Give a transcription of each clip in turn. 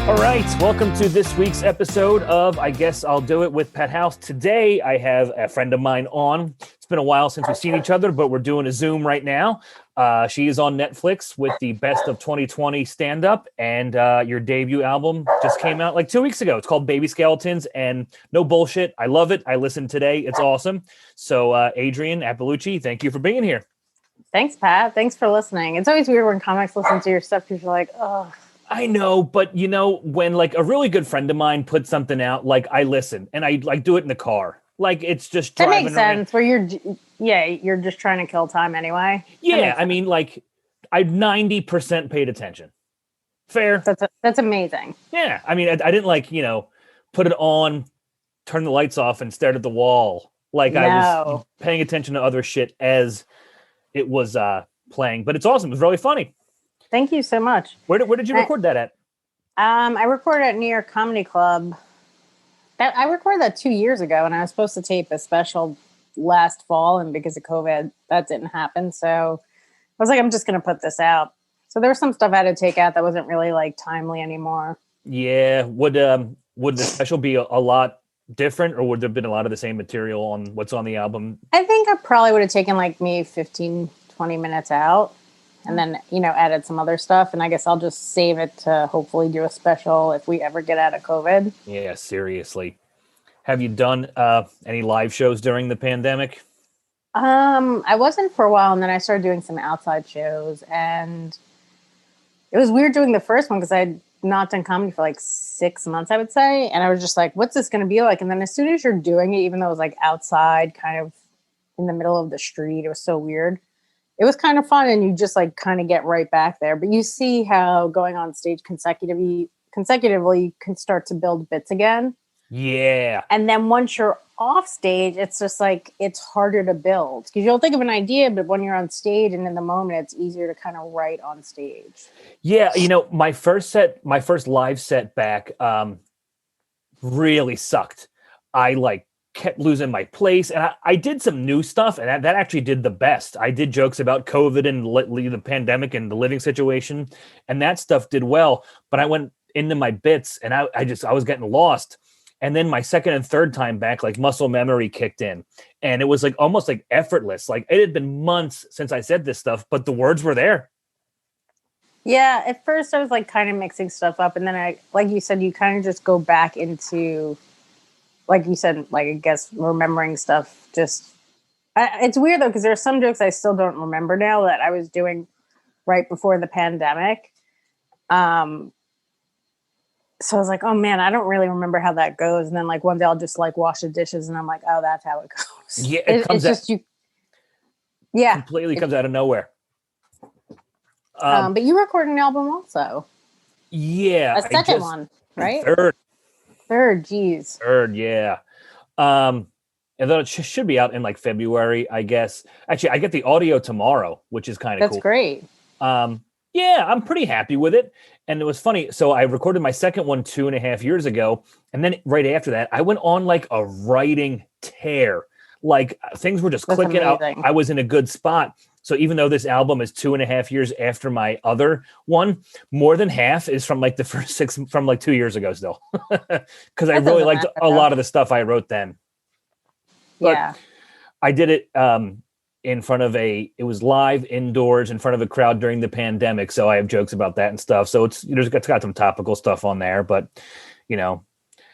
All right, welcome to this week's episode of I Guess I'll Do It with Pet House. Today, I have a friend of mine on. It's been a while since we've seen each other, but we're doing a Zoom right now. She is on Netflix with the Best of 2020 stand-up, and your debut album just came out like 2 weeks ago. It's called Baby Skeletons, and no bullshit. I love it. I listened today. It's awesome. So, Adrienne Iapalucci, thank you for being here. Thanks, Pat. Thanks for listening. It's always weird when comics listen to your stuff because you're like, oh. I know, but you know, when like a really good friend of mine puts something out, like I listen and I like do it in the car. Like it's just driving that makes sense. Where you're just trying to kill time anyway. Yeah, I mean, like I 90% paid attention. Fair. That's amazing. Yeah, I mean, I didn't like put it on, turn the lights off, and stared at the wall. Like I was paying attention to other shit as it was playing. But it's awesome. It was really funny. Thank you so much. Where did you record that at? I recorded at New York Comedy Club. I recorded that 2 years ago, and I was supposed to tape a special last fall, and because of COVID, that didn't happen. So I was like, I'm just going to put this out. So there was some stuff I had to take out that wasn't really like timely anymore. Yeah. Would the special be a lot different, or would there have been a lot of the same material on what's on the album? I think I probably would have taken like maybe 15, 20 minutes out. And then, added some other stuff. And I guess I'll just save it to hopefully do a special if we ever get out of COVID. Yeah, seriously. Have you done any live shows during the pandemic? I wasn't for a while. And then I started doing some outside shows. And it was weird doing the first one because I had not done comedy for like 6 months, I would say. And I was just like, what's this going to be like? And then as soon as you're doing it, even though it was like outside, kind of in the middle of the street, it was so weird. It was kind of fun, and you just like kind of get right back there. But you see how going on stage consecutively you can start to build bits again. Yeah. And then once you're off stage, it's just like it's harder to build because you'll think of an idea, but when you're on stage and in the moment, it's easier to kind of write on stage. Yeah, my first live set back really sucked. I kept losing my place, and I did some new stuff, and that actually did the best. I did jokes about COVID and the pandemic and the living situation, and that stuff did well. But I went into my bits, and I was getting lost. And then my second and third time back, like muscle memory kicked in, and it was like almost like effortless. Like it had been months since I said this stuff, but the words were there. Yeah, at first I was like kind of mixing stuff up, and then like you said, you kind of just go back into. Like you said, like I guess remembering stuff it's weird though, because there are some jokes I still don't remember now that I was doing right before the pandemic. So I was like, oh man, I don't really remember how that goes. And then like one day I'll just like wash the dishes and I'm like, oh, that's how it goes. Yeah, it's just you. Yeah. Completely comes out of nowhere. But you recorded an album also. Yeah. A second one, right? Third, yeah. And then it should be out in like February, I guess. Actually, I get the audio tomorrow, which is kind of cool. That's great. Yeah, I'm pretty happy with it. And it was funny. So I recorded my second one 2.5 years ago. And then right after that, I went on like a writing tear. Like things were just clicking out. I was in a good spot. So even though this album is 2.5 years after my other one, more than half is from like the first 6 from like 2 years ago still. Because I really liked a lot of the stuff I wrote then. But yeah. I did it in front of it was live indoors in front of a crowd during the pandemic. So I have jokes about that and stuff. So it's got some topical stuff on there. But, I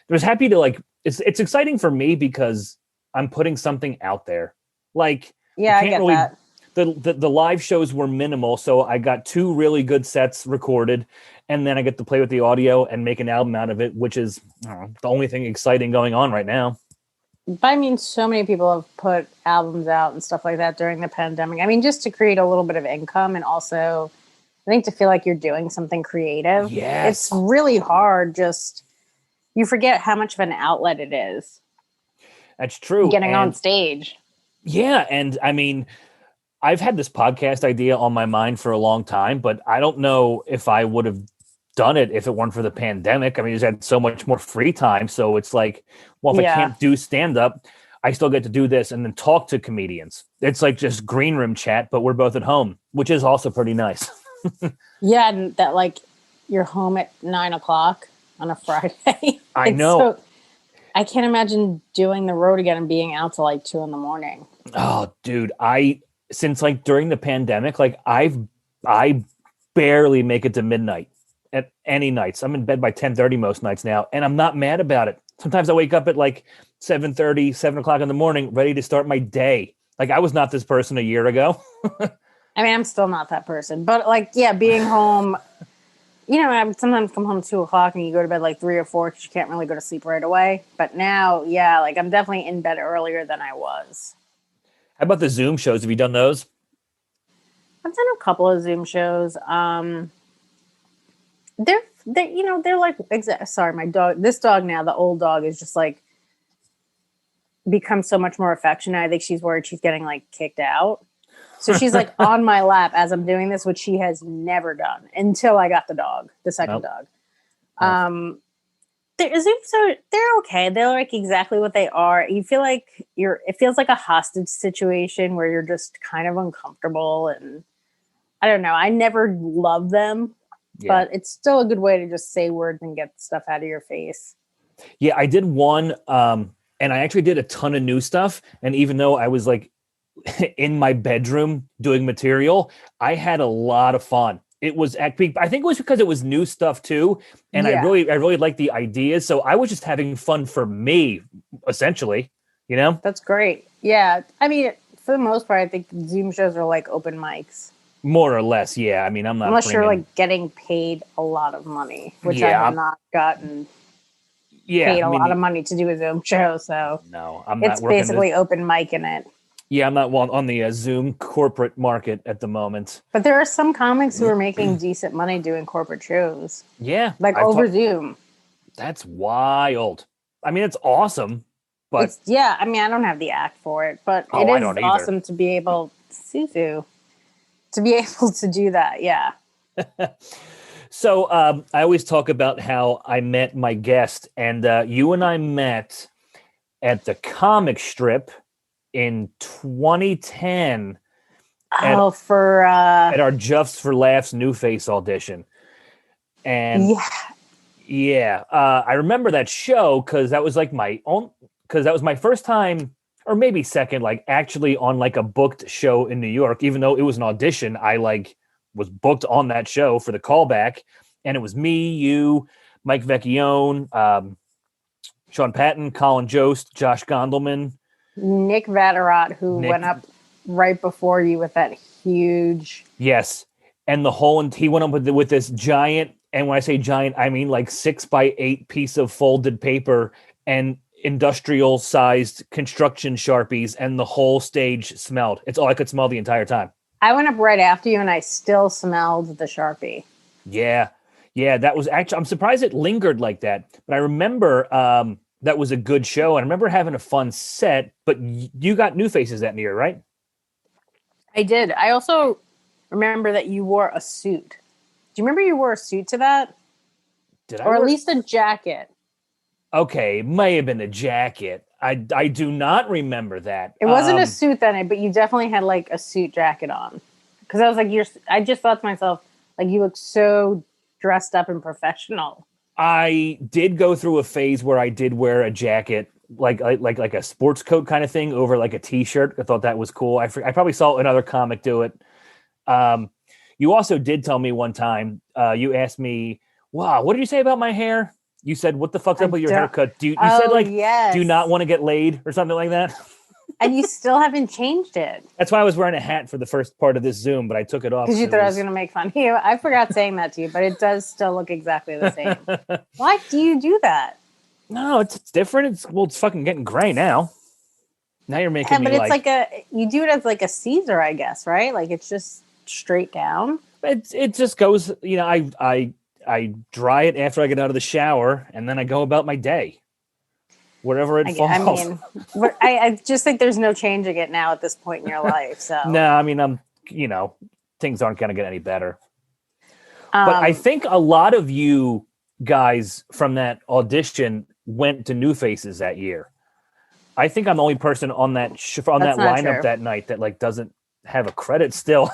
was happy to it's exciting for me because I'm putting something out there. Like, yeah, I get that. The live shows were minimal, so I got 2 really good sets recorded, and then I get to play with the audio and make an album out of it, which is the only thing exciting going on right now. But I mean, so many people have put albums out and stuff like that during the pandemic. I mean, just to create a little bit of income and also, I think to feel like you're doing something creative. Yes. It's really hard. You forget how much of an outlet it is. That's true. Getting on stage. Yeah, and I mean, I've had this podcast idea on my mind for a long time, but I don't know if I would have done it if it weren't for the pandemic. I mean, I just had so much more free time. So it's like, well, if I can't do stand-up, I still get to do this and then talk to comedians. It's like just green room chat, but we're both at home, which is also pretty nice. Yeah, and that like you're home at 9:00. on a Friday. I know. I can't imagine doing the road again and being out till like 2 a.m. Oh, dude, since like during the pandemic, like I barely make it to midnight at any nights. I'm in bed by 10:30 most nights now, and I'm not mad about it. Sometimes I wake up at like 7:30, 7 o'clock in the morning, ready to start my day. Like I was not this person a year ago. I mean, I'm still not that person, but like, yeah, being home, I would sometimes come home 2 o'clock and you go to bed like 3 or 4 because you can't really go to sleep right away. But now, yeah, like I'm definitely in bed earlier than I was. How about the Zoom shows? Have you done those? I've done a couple of Zoom shows. They're like, sorry, my dog, this dog now, the old dog is just like become so much more affectionate. I think she's worried she's getting like kicked out. So she's like on my lap as I'm doing this, which she has never done until I got the second dog. They're okay. They're like exactly what they are. You feel like it feels like a hostage situation where you're just kind of uncomfortable. And I don't know. I never love them, but it's still a good way to just say words and get stuff out of your face. Yeah, I did one, and I actually did a ton of new stuff. And even though I was like in my bedroom doing material, I had a lot of fun. It was I think it was because it was new stuff too, and I really liked the ideas. So I was just having fun for me, essentially. That's great. Yeah, I mean, for the most part, I think Zoom shows are like open mics, more or less. Yeah, I mean, I'm not unless you're like getting paid a lot of money, which I have not gotten. Paid a lot of money to do a Zoom show, so no, I'm not. It's basically open mic in it. Yeah, I'm not on the Zoom corporate market at the moment. But there are some comics who are making decent money doing corporate shows. Yeah. Like over Zoom. That's wild. I mean, it's awesome. But I mean, I don't have the act for it, but it is awesome to be able to do that. Yeah. So I always talk about how I met my guest, and you and I met at the comic strip in 2010 at our Just for Laughs New Face audition. And I remember that show because that was like that was my first time, or maybe second, like actually on like a booked show in New York. Even though it was an audition, I like was booked on that show for the callback, and it was me, you, Mike Vecchione, Sean Patton, Colin Jost, Josh Gondelman, Nick Vatterott, who went up right before you with that huge. Yes. And he went up with this giant, and when I say giant, I mean like 6x8 piece of folded paper and industrial sized construction Sharpies, and the whole stage smelled. It's all I could smell the entire time. I went up right after you and I still smelled the Sharpie. Yeah. Yeah. That was actually, I'm surprised it lingered like that, but I remember, that was a good show. And I remember having a fun set, but you got New Faces that year, right? I did. I also remember that you wore a suit. Do you remember you wore a suit to that? Did I? Or at least a jacket. Okay, it may have been a jacket. I do not remember that. It wasn't a suit then, but you definitely had like a suit jacket on. Because I was like, I just thought to myself, like, you look so dressed up and professional. I did go through a phase where I did wear a jacket, like a sports coat kind of thing over like a t-shirt. I thought that was cool. I probably saw another comic do it. You also did tell me one time, you asked me, wow, what did you say about my hair? You said, what the fuck's up with your haircut? You said like, do you not want to get laid or something like that? And you still haven't changed it. That's why I was wearing a hat for the first part of this Zoom, but I took it off. Because you thought I was going to make fun of you. I forgot saying that to you, but it does still look exactly the same. Why do you do that? No, it's different. It's fucking getting gray now. Now you're making me it's like you do it as like a Caesar, I guess, right? Like it's just straight down. It just goes, I dry it after I get out of the shower, and then I go about my day. Wherever it falls. I mean, I just think there's no changing it now at this point in your life. So no, I mean, things aren't going to get any better. But I think a lot of you guys from that audition went to New Faces that year. I think I'm the only person on that that lineup that night that like doesn't have a credit still.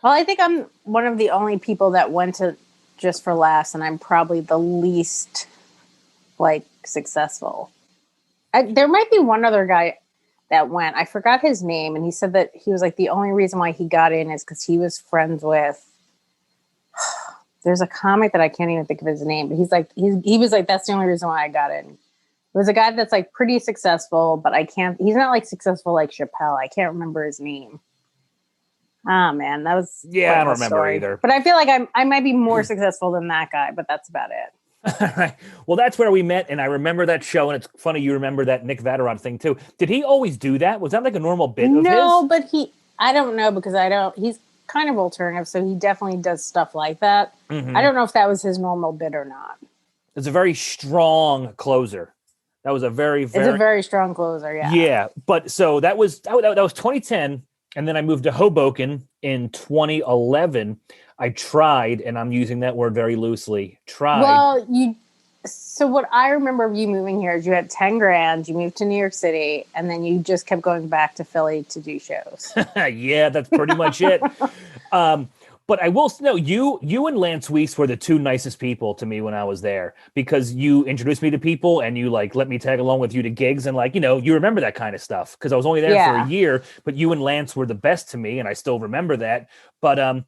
Well, I think I'm one of the only people that went to just for laughs, and I'm probably the least like successful. There might be one other guy that went. I forgot his name, and he said that he was like the only reason why he got in is because he was friends with. There's a comic that I can't even think of his name, but he was like that's the only reason why I got in. It was a guy that's like pretty successful, but he's not like successful like Chappelle. I can't remember his name. Ah, man, that was I don't remember story. either. But I feel like I might be more successful than that guy, but that's about it. Well, that's where we met, and I remember that show, and it's funny you remember that Nick Vatterott thing too. Did he always do that? Was that like a normal bit of his? No, but I don't know because he's kind of alternative, so he definitely does stuff like that. Mm-hmm. I don't know if that was his normal bit or not. It's a very strong closer. That was a very it's a very strong closer, yeah. Yeah, but so that was 2010, and then I moved to Hoboken in 2011. I tried, and I'm using that word very loosely. Well, so what I remember of you moving here is you had 10 grand, you moved to New York City, and then you just kept going back to Philly to do shows. Yeah, that's pretty much it. But I will know you and Lance Weiss were the two nicest people to me when I was there because you introduced me to people and you like let me tag along with you to gigs and like, you remember that kind of stuff because I was only there for a year, but you and Lance were the best to me and I still remember that. But I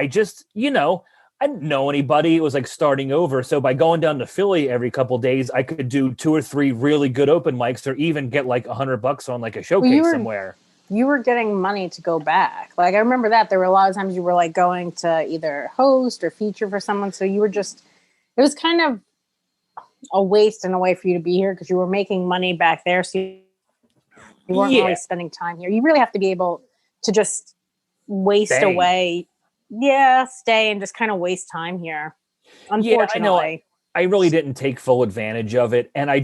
just, I didn't know anybody. It was like starting over. So by going down to Philly every couple of days, I could do 2 or 3 really good open mics or even get like $100 on like a showcase somewhere. You were getting money to go back. Like I remember that there were a lot of times you were like going to either host or feature for someone. So you were it was kind of a waste in a way for you to be here because you were making money back there. So you weren't really spending time here. You really have to be able to just waste away. Yeah. Stay and just kind of waste time here. Unfortunately. Yeah, I know. I really didn't take full advantage of it. And I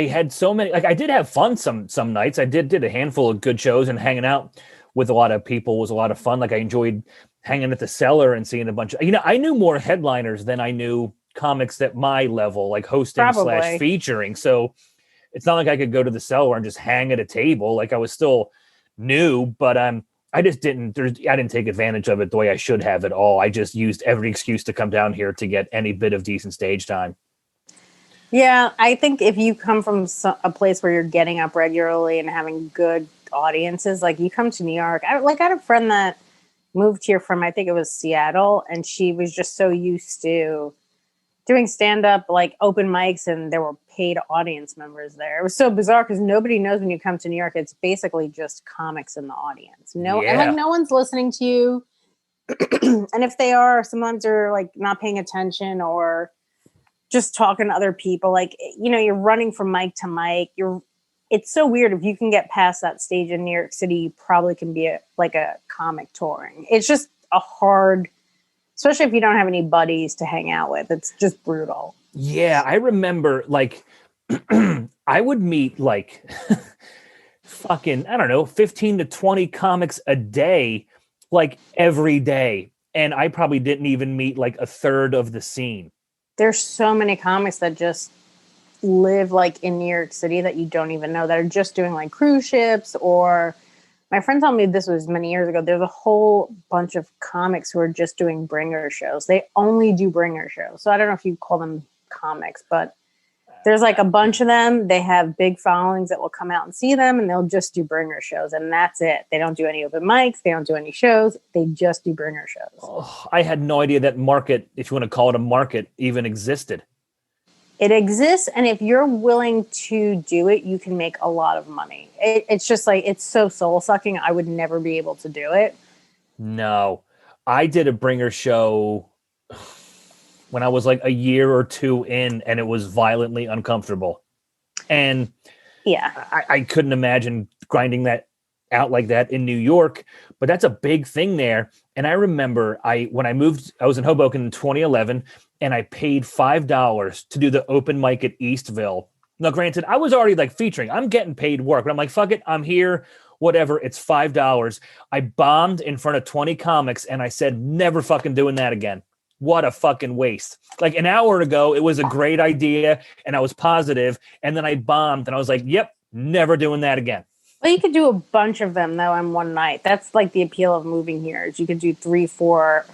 had so many, like I did have fun some nights. I did a handful of good shows and hanging out with a lot of people was a lot of fun. Like I enjoyed hanging at the Cellar and seeing a bunch of, I knew more headliners than I knew comics at my level, like hosting / featuring. So it's not like I could go to the Cellar and just hang at a table. Like I was still new, but I just I didn't take advantage of it the way I should have at all. I just used every excuse to come down here to get any bit of decent stage time. Yeah, I think if you come from a place where you're getting up regularly and having good audiences, like you come to New York. I had a friend that moved here from, I think it was Seattle, and she was just so used to doing stand-up, like open mics, and there were paid audience members there. It was so bizarre because nobody knows when you come to New York, it's basically just comics in the audience. And like no one's listening to you. And if they are, sometimes they're like not paying attention or just talking to other people. Like, you're running from mic to mic. It's so weird. If you can get past that stage in New York City, you probably can be a comic touring. It's just a hard, especially if you don't have any buddies to hang out with. It's just brutal. Yeah, I remember like I would meet like fucking, I don't know, 15 to 20 comics a day, like every day. And I probably didn't even meet like a third of the scene. There's so many comics that just live like in New York City that you don't even know that are just doing like cruise ships or my friend told me this was many years ago. There's a whole bunch of comics who are just doing bringer shows. They only do bringer shows. So I don't know if you call them comics, but there's like a bunch of them. They have big followings that will come out and see them and they'll just do bringer shows. And that's it. They don't do any open mics. They don't do any shows. They just do bringer shows. Oh, I had no idea that market, if you want to call it a market, even existed. It exists, and if you're willing to do it, you can make a lot of money. It's just like, it's so soul-sucking. I would never be able to do it. No. I did a bringer show when I was like a year or two in, and it was violently uncomfortable. And I couldn't imagine grinding that out like that in New York, but that's a big thing there. And I remember when I moved, I was in Hoboken in 2011, and I paid $5 to do the open mic at Eastville. Now, granted, I was already like featuring. I'm getting paid work, but I'm like, fuck it, I'm here, whatever. It's $5. I bombed in front of 20 comics, and I said, never fucking doing that again. What a fucking waste. Like an hour ago, it was a great idea, and I was positive, and then I bombed, and I was like, yep, never doing that again. Well, you could do a bunch of them, though, in one night. That's like the appeal of moving here, is you could do 3, 4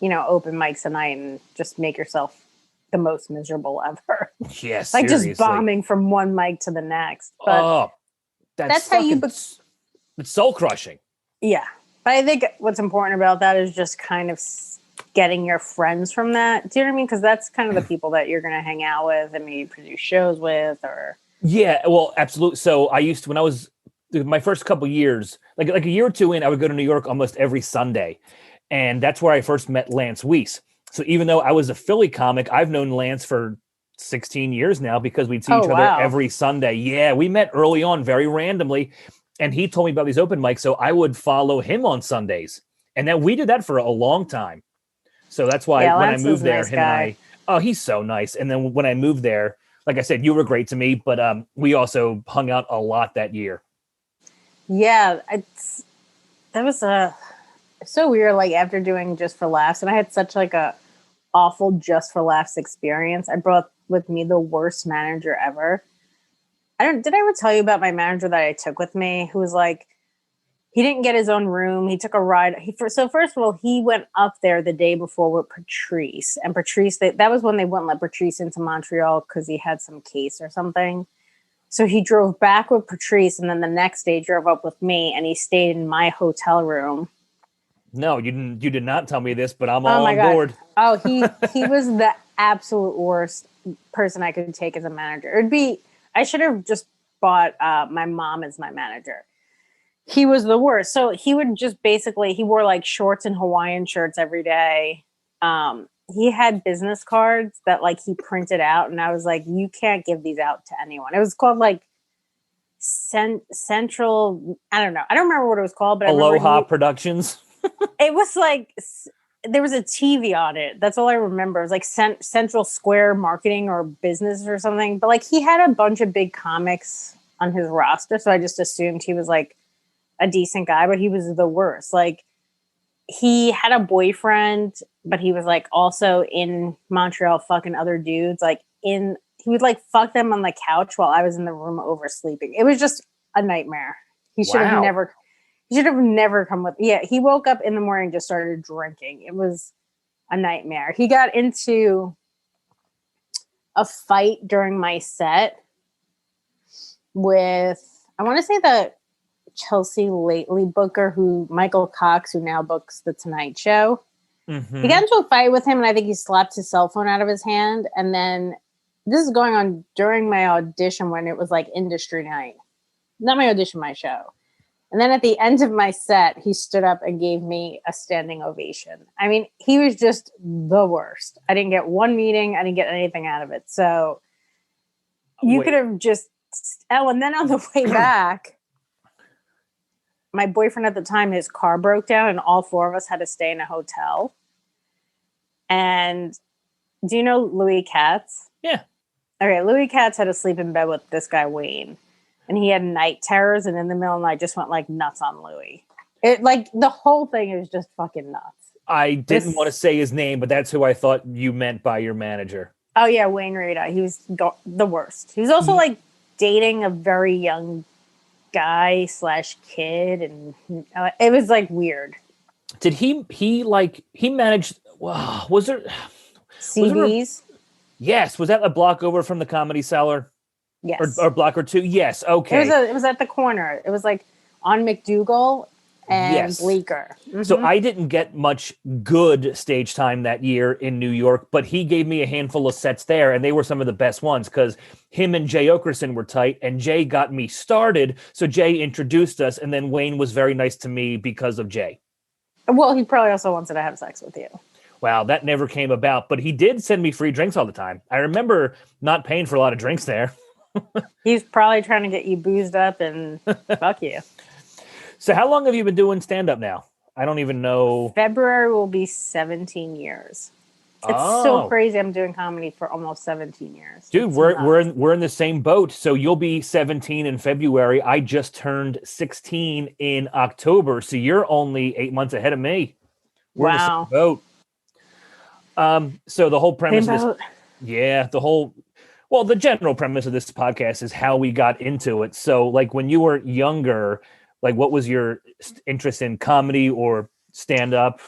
open mics a night and just make yourself the most miserable ever. Yeah, Like seriously. just bombing from one mic to the next. But that's how you it's soul crushing. Yeah. But I think what's important about that is just kind of getting your friends from that. Do you know what I mean? Because that's kind of the people that you're going to hang out with and maybe produce shows with or. Yeah, well, absolutely. So I used to, when I was my first couple years, like a year or two in, I would go to New York almost every Sunday. And that's where I first met Lance Weiss. So even though I was a Philly comic, I've known Lance for 16 years now because we'd see each other every Sunday. Yeah, we met early on very randomly. And he told me about these open mics. So I would follow him on Sundays. And then we did that for a long time. So that's why when I moved there, him and I, he's so nice. And then when I moved there, like I said, you were great to me, but we also hung out a lot that year. Yeah, that was so weird. Like after doing Just for Laughs, and I had such like a awful Just for Laughs experience. I brought with me the worst manager ever. Did I ever tell you about my manager that I took with me? Who was like, he didn't get his own room. He took a ride. So first of all, he went up there the day before with Patrice, and Patrice, that was when they wouldn't let Patrice into Montreal because he had some case or something. So he drove back with Patrice, and then the next day drove up with me, and he stayed in my hotel room. No, you didn't. You did not tell me this, but I'm all on board. Oh, he was the absolute worst person I could take as a manager. I should have just bought my mom as my manager. He was the worst. So he would just he wore like shorts and Hawaiian shirts every day. He had business cards that like he printed out, and I was like, you can't give these out to anyone. It was called like Central. I don't know. I don't remember what it was called, but Aloha Productions. It was like there was a TV on it. That's all I remember. It was like Central Square Marketing or Business or something. But like he had a bunch of big comics on his roster, so I just assumed he was like a decent guy, but he was the worst. Like he had a boyfriend, but he was like also in Montreal fucking other dudes. He would like fuck them on the couch while I was in the room oversleeping. It was just a nightmare. He should have never come with. Yeah, he woke up in the morning, just started drinking. It was a nightmare. He got into a fight during my set with, I want to say the Chelsea Lately booker, Michael Cox, who now books The Tonight Show. Mm-hmm. He got into a fight with him, and I think he slapped his cell phone out of his hand. And then this is going on during my audition when it was like industry night. Not my audition, my show. And then at the end of my set, he stood up and gave me a standing ovation. I mean, he was just the worst. I didn't get one meeting. I didn't get anything out of it. So you could have just... Oh, and then on the way back, my boyfriend at the time, his car broke down, and all four of us had to stay in a hotel. And do you know Louis Katz? Yeah. Okay, Louis Katz had to sleep in bed with this guy, Wayne. And he had night terrors, and in the middle of the night just went like nuts on Louis. It like the whole thing is just fucking nuts. I didn't want to say his name, but that's who I thought you meant by your manager. Oh yeah, Wayne Rita. He was the worst. He was also like dating a very young guy / kid, and it was like weird. Did he managed? Wow, was there CDs? Yes. Was that a block over from the Comedy Cellar? Yes. Or block or two? Yes. Okay. It was at the corner. It was like on McDougal and Bleecker. Mm-hmm. So I didn't get much good stage time that year in New York, but he gave me a handful of sets there, and they were some of the best ones because him and Jay Oakerson were tight, and Jay got me started. So Jay introduced us, and then Wayne was very nice to me because of Jay. Well, he probably also wanted to have sex with you. Wow, that never came about, but he did send me free drinks all the time. I remember not paying for a lot of drinks there. He's probably trying to get you boozed up and fuck you. So how long have you been doing stand-up now? I don't even know. February will be 17 years. It's so crazy. I'm doing comedy for almost 17 years. Dude, we're in the same boat. So you'll be 17 in February. I just turned 16 in October. So you're only 8 months ahead of me. We're in the same boat. So the whole premise of this, the general premise of this podcast is how we got into it. So like when you were younger, like what was your interest in comedy or stand up?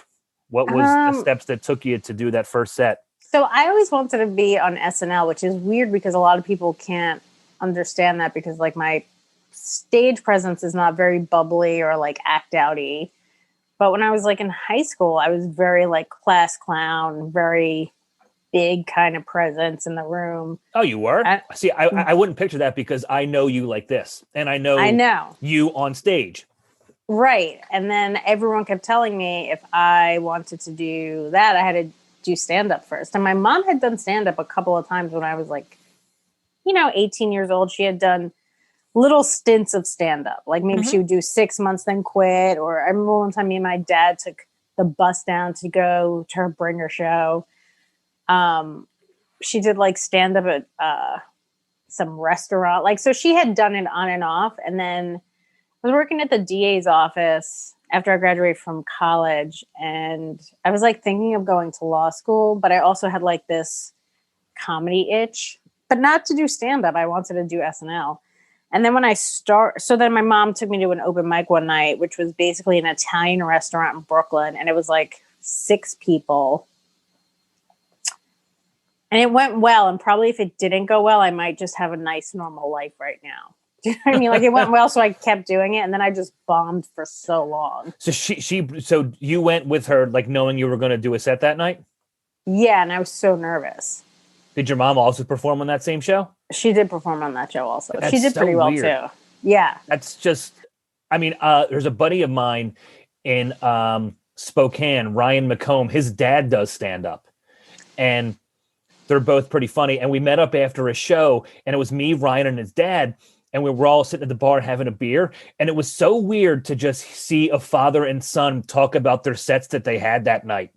What was the steps that took you to do that first set? So I always wanted to be on SNL, which is weird because a lot of people can't understand that because like my stage presence is not very bubbly or like act outy. But when I was like in high school, I was very like class clown, very big kind of presence in the room. Oh, you were? See, I wouldn't picture that because I know you like this, and I know you on stage. Right. And then everyone kept telling me if I wanted to do that, I had to do stand-up first. And my mom had done stand-up a couple of times when I was like, 18 years old. She had done little stints of stand-up. Like maybe she would do 6 months, then quit. Or I remember one time me and my dad took the bus down to go to her bringer show. She did like stand-up at some restaurant. Like, so she had done it on and off. And then I was working at the DA's office after I graduated from college, and I was like thinking of going to law school, but I also had like this comedy itch, but not to do stand-up. I wanted to do SNL. And then when so then my mom took me to an open mic one night, which was basically an Italian restaurant in Brooklyn. And it was like 6 people. And it went well. And probably if it didn't go well, I might just have a nice, normal life right now. Do you know what I mean? Like it went well, so I kept doing it, and then I just bombed for so long. So so you went with her, like knowing you were going to do a set that night? Yeah, and I was so nervous. Did your mom also perform on that same show? She did perform on that show also. That's she did so pretty well weird. too. Yeah, that's just. I mean, there's a buddy of mine in Spokane, Ryan McComb. His dad does stand up, and they're both pretty funny. And we met up after a show, and it was me, Ryan, and his dad. And we were all sitting at the bar having a beer. And it was so weird to just see a father and son talk about their sets that they had that night.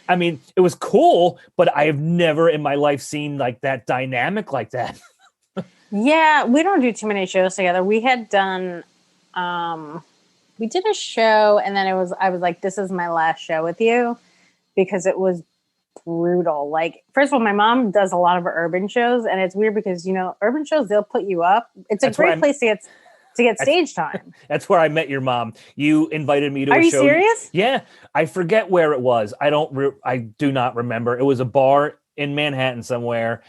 I mean, it was cool, but I have never in my life seen like that dynamic like that. Yeah, we don't do too many shows together. We had done, we did a show, and then I was like, this is my last show with you, because it was brutal. Like, first of all, my mom does a lot of urban shows, and it's weird because urban shows, they'll put you up. It's a great place to get stage time. That's where I met your mom. You invited me to a show. Are you serious? Yeah, I forget where it was. I do not remember. It was a bar in Manhattan somewhere.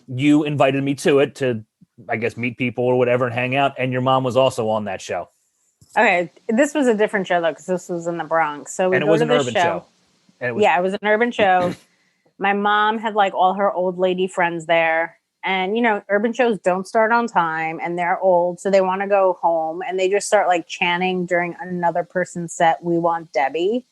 You invited me to it to, I guess, meet people or whatever and hang out. And your mom was also on that show. Okay, this was a different show though, because this was in the Bronx. So it was an urban show. It was an urban show. My mom had like all her old lady friends there. And, urban shows don't start on time, and they're old. So they want to go home, and they just start like chanting during another person's set, "We want Debbie."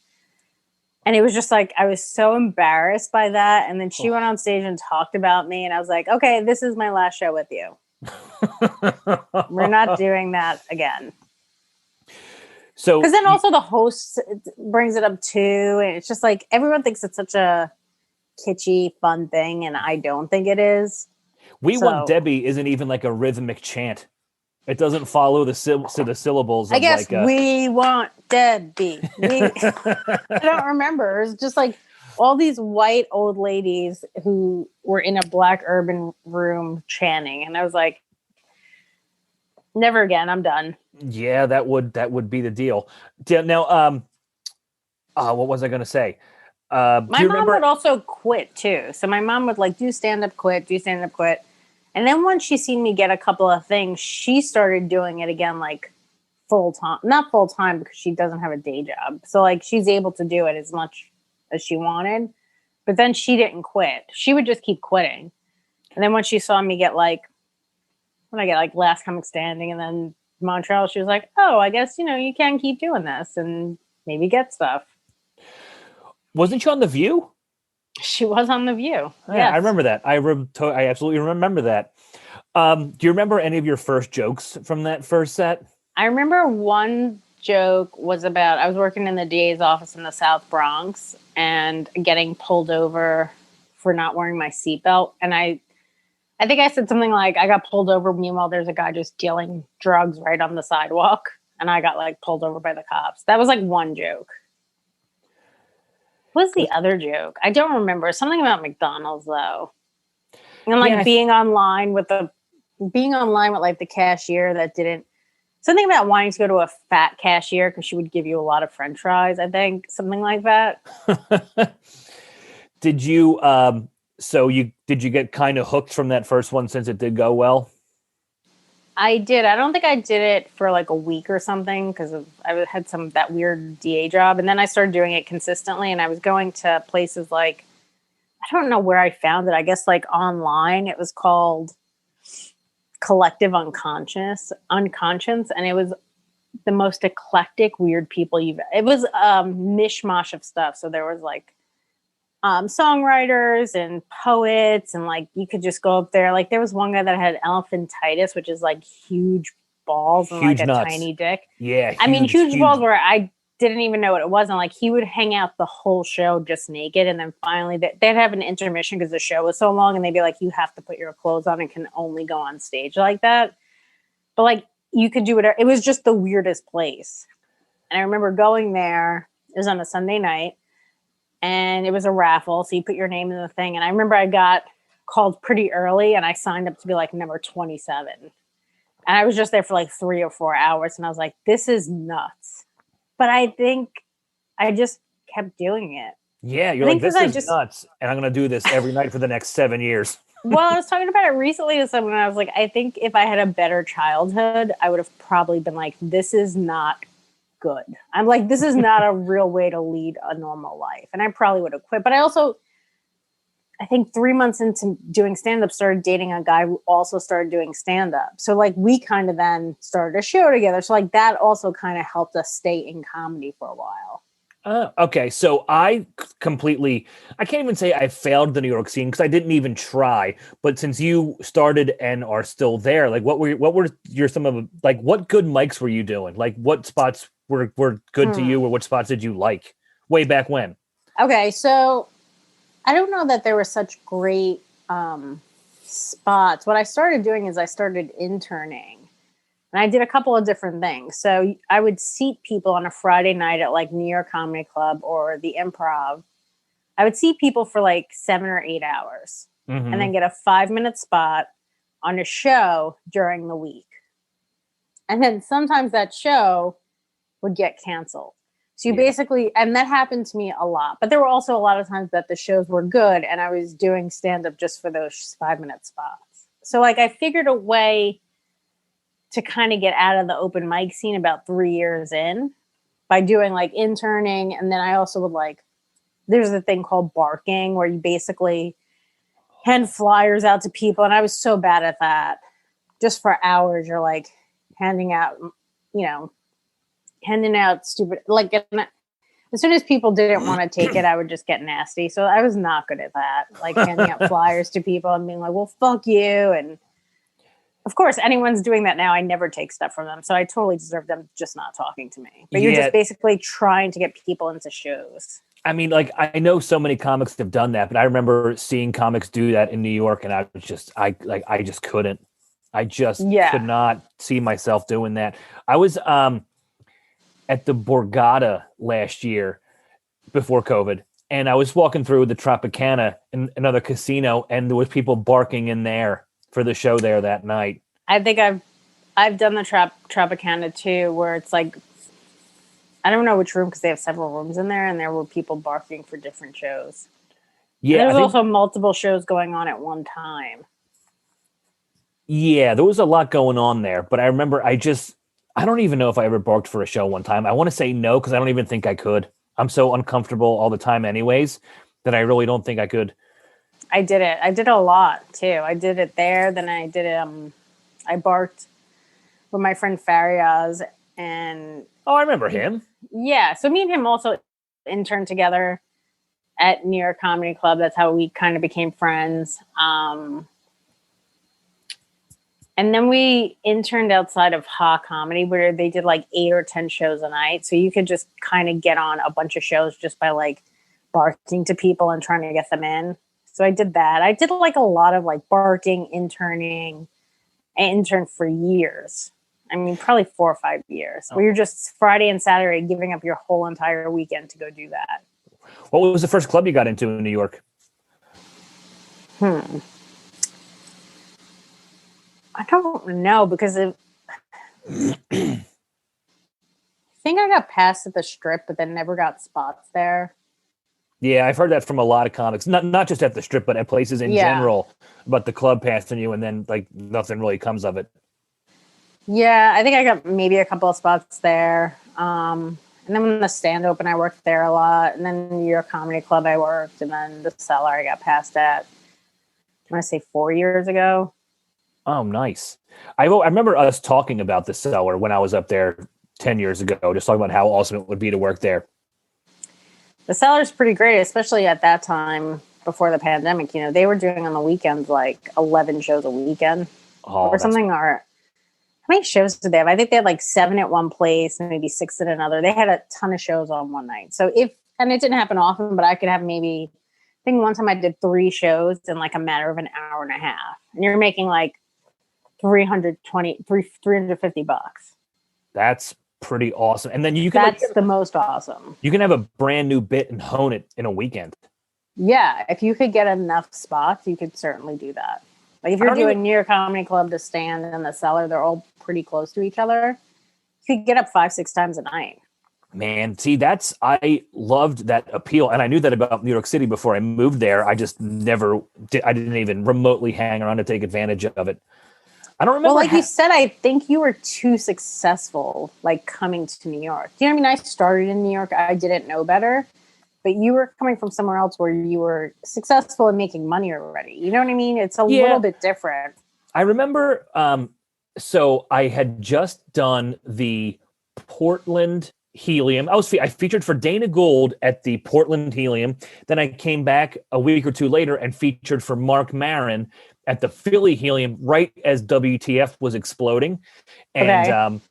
And it was just like, I was so embarrassed by that. And then she went on stage and talked about me. And I was like, okay, this is my last show with you. We're not doing that again. So, because then also the host brings it up too, and it's just like everyone thinks it's such a kitschy, fun thing, and I don't think it is. We Want Debbie isn't even like a rhythmic chant. It doesn't follow the syllables. I guess we want Debbie. I don't remember. It's just like all these white old ladies who were in a black urban room chanting, and I was like, never again. I'm done. Yeah, that would be the deal. Now, what was I going to say? My mom would also quit too. So my mom would like do stand up, quit. And then once she seen me get a couple of things, she started doing it again, like full time, not full time because she doesn't have a day job. So like she's able to do it as much as she wanted, but then she didn't quit. She would just keep quitting. And then when she saw me get like, when I get like Last Comic Standing and then Montreal, she was like, oh, I guess, you can keep doing this and maybe get stuff. Wasn't she on The View? She was on The View. Yeah, yes. I remember that. I absolutely remember that. Do you remember any of your first jokes from that first set? I remember one joke was about, I was working in the DA's office in the South Bronx and getting pulled over for not wearing my seatbelt. And I think I said something like, I got pulled over. Meanwhile, there's a guy just dealing drugs right on the sidewalk. And I got like pulled over by the cops. That was like one joke. What was the other joke? I don't remember. Something about McDonald's though. And like being online with like the cashier that didn't Something about wanting to go to a fat cashier because she would give you a lot of French fries. I think something like that. Did you did you get kind of hooked from that first one since it did go well? I did. I don't think I did it for like a week or something because I had that weird DA job, and then I started doing it consistently. And I was going to places like, I don't know where I found it. I guess like online. It was called Collective Unconscious, and it was the most eclectic, weird people it was a mishmash of stuff. So there was like songwriters and poets, and like you could just go up there. Like there was one guy that had elephantitis, which is like huge balls and Huge like a nuts. tiny dick. Yeah, I mean huge balls where I didn't even know what it was. And like he would hang out the whole show just naked, and then finally they'd have an intermission because the show was so long, and they'd be like, you have to put your clothes on and can only go on stage like that. But like you could do whatever. It was just the weirdest place. And I remember going there. It was on a Sunday night. And it was a raffle, so you put your name in the thing. And I remember I got called pretty early, and I signed up to be like number 27. And I was just there for like 3 or 4 hours, and I was like, this is nuts. But I think I just kept doing it. Yeah, you're like, this is nuts, and I'm going to do this every night for the next 7 years. Well, I was talking about it recently with someone, and I was like, I think if I had a better childhood, I would have probably been like, this is not good. I'm like, this is not a real way to lead a normal life. And I probably would have quit. But I think 3 months into doing stand-up, started dating a guy who also started doing stand-up. So like we kind of then started a show together. So like that also kind of helped us stay in comedy for a while. Okay. So I can't even say I failed the New York scene because I didn't even try. But since you started and are still there, like what were your some of like what good mics were you doing? Like what spots were good to you, or what spots did you like way back when? Okay, so I don't know that there were such great spots. What I started doing is I started interning, and I did a couple of different things. So I would seat people on a Friday night at like New York Comedy Club or the Improv. I would seat people for like 7 or 8 hours, and then get a 5-minute spot on a show during the week. And then sometimes that show would get canceled. So you basically, and that happened to me a lot, but there were also a lot of times that the shows were good and I was doing stand-up just for those 5-minute spots. So like I figured a way to kind of get out of the open mic scene about 3 years in by doing like interning. And then I also would like, there's a thing called barking where you basically hand flyers out to people. And I was so bad at that. Just for hours, you're like handing out, handing out stupid, like as soon as people didn't want to take it, I would just get nasty. So I was not good at that, like handing out flyers to people and being like, well, fuck you. And of course, anyone's doing that now. I never take stuff from them. So I totally deserve them just not talking to me. But you're just basically trying to get people into shows. I mean, like, I know so many comics have done that, but I remember seeing comics do that in New York, and I was just, I just couldn't. I just could not see myself doing that. I was at the Borgata last year before COVID, and I was walking through the Tropicana in another casino, and there was people barking in there for the show there that night. I think I've done the Tropicana too, where it's like, I don't know which room because they have several rooms in there, and there were people barking for different shows. Yeah, there was also multiple shows going on at one time. Yeah, there was a lot going on there, but I remember I don't even know if I ever barked for a show one time. I want to say no because I don't even think I could. I'm so uncomfortable all the time anyways that I really don't think I could. I did it. I did a lot too. I did it there. Then I did it. I barked with my friend Fariaz, and I remember him. Yeah. So me and him also interned together at New York Comedy Club. That's how we kind of became friends. And then we interned outside of Ha Comedy, where they did like 8 or 10 shows a night. So you could just kind of get on a bunch of shows just by like barking to people and trying to get them in. So I did that. I did like a lot of like barking, interning. I interned for years. I mean, probably 4 or 5 years. Where you're just Friday and Saturday giving up your whole entire weekend to go do that. What was the first club you got into in New York? I don't know, because I think I got passed at the Strip, but then never got spots there. Yeah, I've heard that from a lot of comics, not just at the Strip, but at places in general, about the club passing you, and then like nothing really comes of it. Yeah, I think I got maybe a couple of spots there. And then when the Stand opened, I worked there a lot. And then New York Comedy Club, I worked. And then the Cellar, I got passed at, I want to say 4 years ago. Oh, nice. I remember us talking about the Cellar when I was up there 10 years ago, just talking about how awesome it would be to work there. The Cellar's pretty great, especially at that time before the pandemic. You know, they were doing on the weekends like 11 shows a weekend or something. Or how many shows did they have? I think they had like 7 at one place and maybe 6 at another. They had a ton of shows on one night. So and it didn't happen often, but I could have maybe, I think one time I did 3 shows in like a matter of an hour and a half. And you're making like $350. That's pretty awesome. And then you can that's the most awesome. You can have a brand new bit and hone it in a weekend. Yeah, if you could get enough spots, you could certainly do that. Like if you're doing New York Comedy Club to Stand and the Cellar, they're all pretty close to each other. You could get up 5-6 times a night. Man, see, I loved that appeal. And I knew that about New York City before I moved there. I just never did. I didn't even remotely hang around to take advantage of it. I don't remember. Well, like you said, I think you were too successful, like coming to New York. You know what I mean? I started in New York. I didn't know better. But you were coming from somewhere else where you were successful and making money already. You know what I mean? It's a little bit different. I remember, so I had just done the Portland Helium. I featured for Dana Gould at the Portland Helium. Then I came back a week or two later and featured for Mark Maron at the Philly Helium right as WTF was exploding. And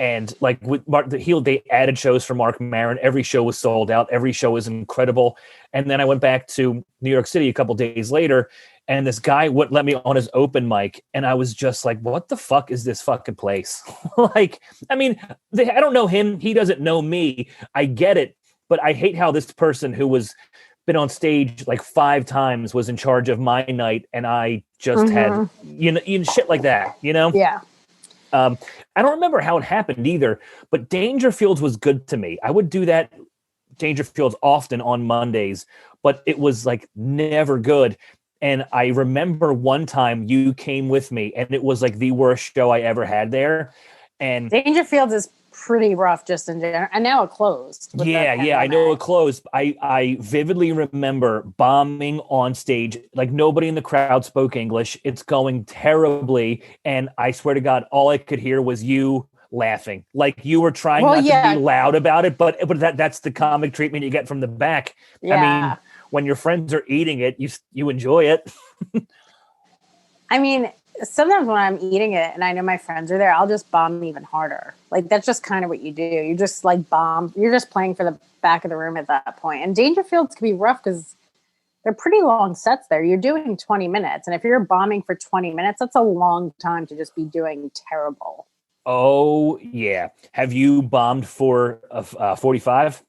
And like with Mark, they added shows for Mark Maron. Every show was sold out. Every show was incredible. And then I went back to New York City a couple days later, and this guy wouldn't let me on his open mic. And I was just like, what the fuck is this fucking place? Like, I mean, I don't know him. He doesn't know me. I get it. But I hate how this person who was been on stage like 5 times was in charge of my night. And I just had, shit like that, you know? Yeah. I don't remember how it happened either, but Dangerfields was good to me. I would do that Dangerfields often on Mondays, but it was like never good. And I remember one time you came with me and it was like the worst show I ever had there. And Dangerfields is pretty rough just in general. And now it closed. Yeah, I know it closed. I vividly remember bombing on stage. Like nobody in the crowd spoke English. It's going terribly. And I swear to God, all I could hear was you laughing. Like you were trying not to be loud about it, but that's the comic treatment you get from the back. Yeah. I mean, when your friends are eating it, you enjoy it. I mean, sometimes when I'm eating it and I know my friends are there, I'll just bomb even harder. Like that's just kind of what you do. You just like bomb. You're just playing for the back of the room at that point. And Dangerfields can be rough because they're pretty long sets there. You're doing 20 minutes. And if you're bombing for 20 minutes, that's a long time to just be doing terrible. Oh, yeah. Have you bombed for 45?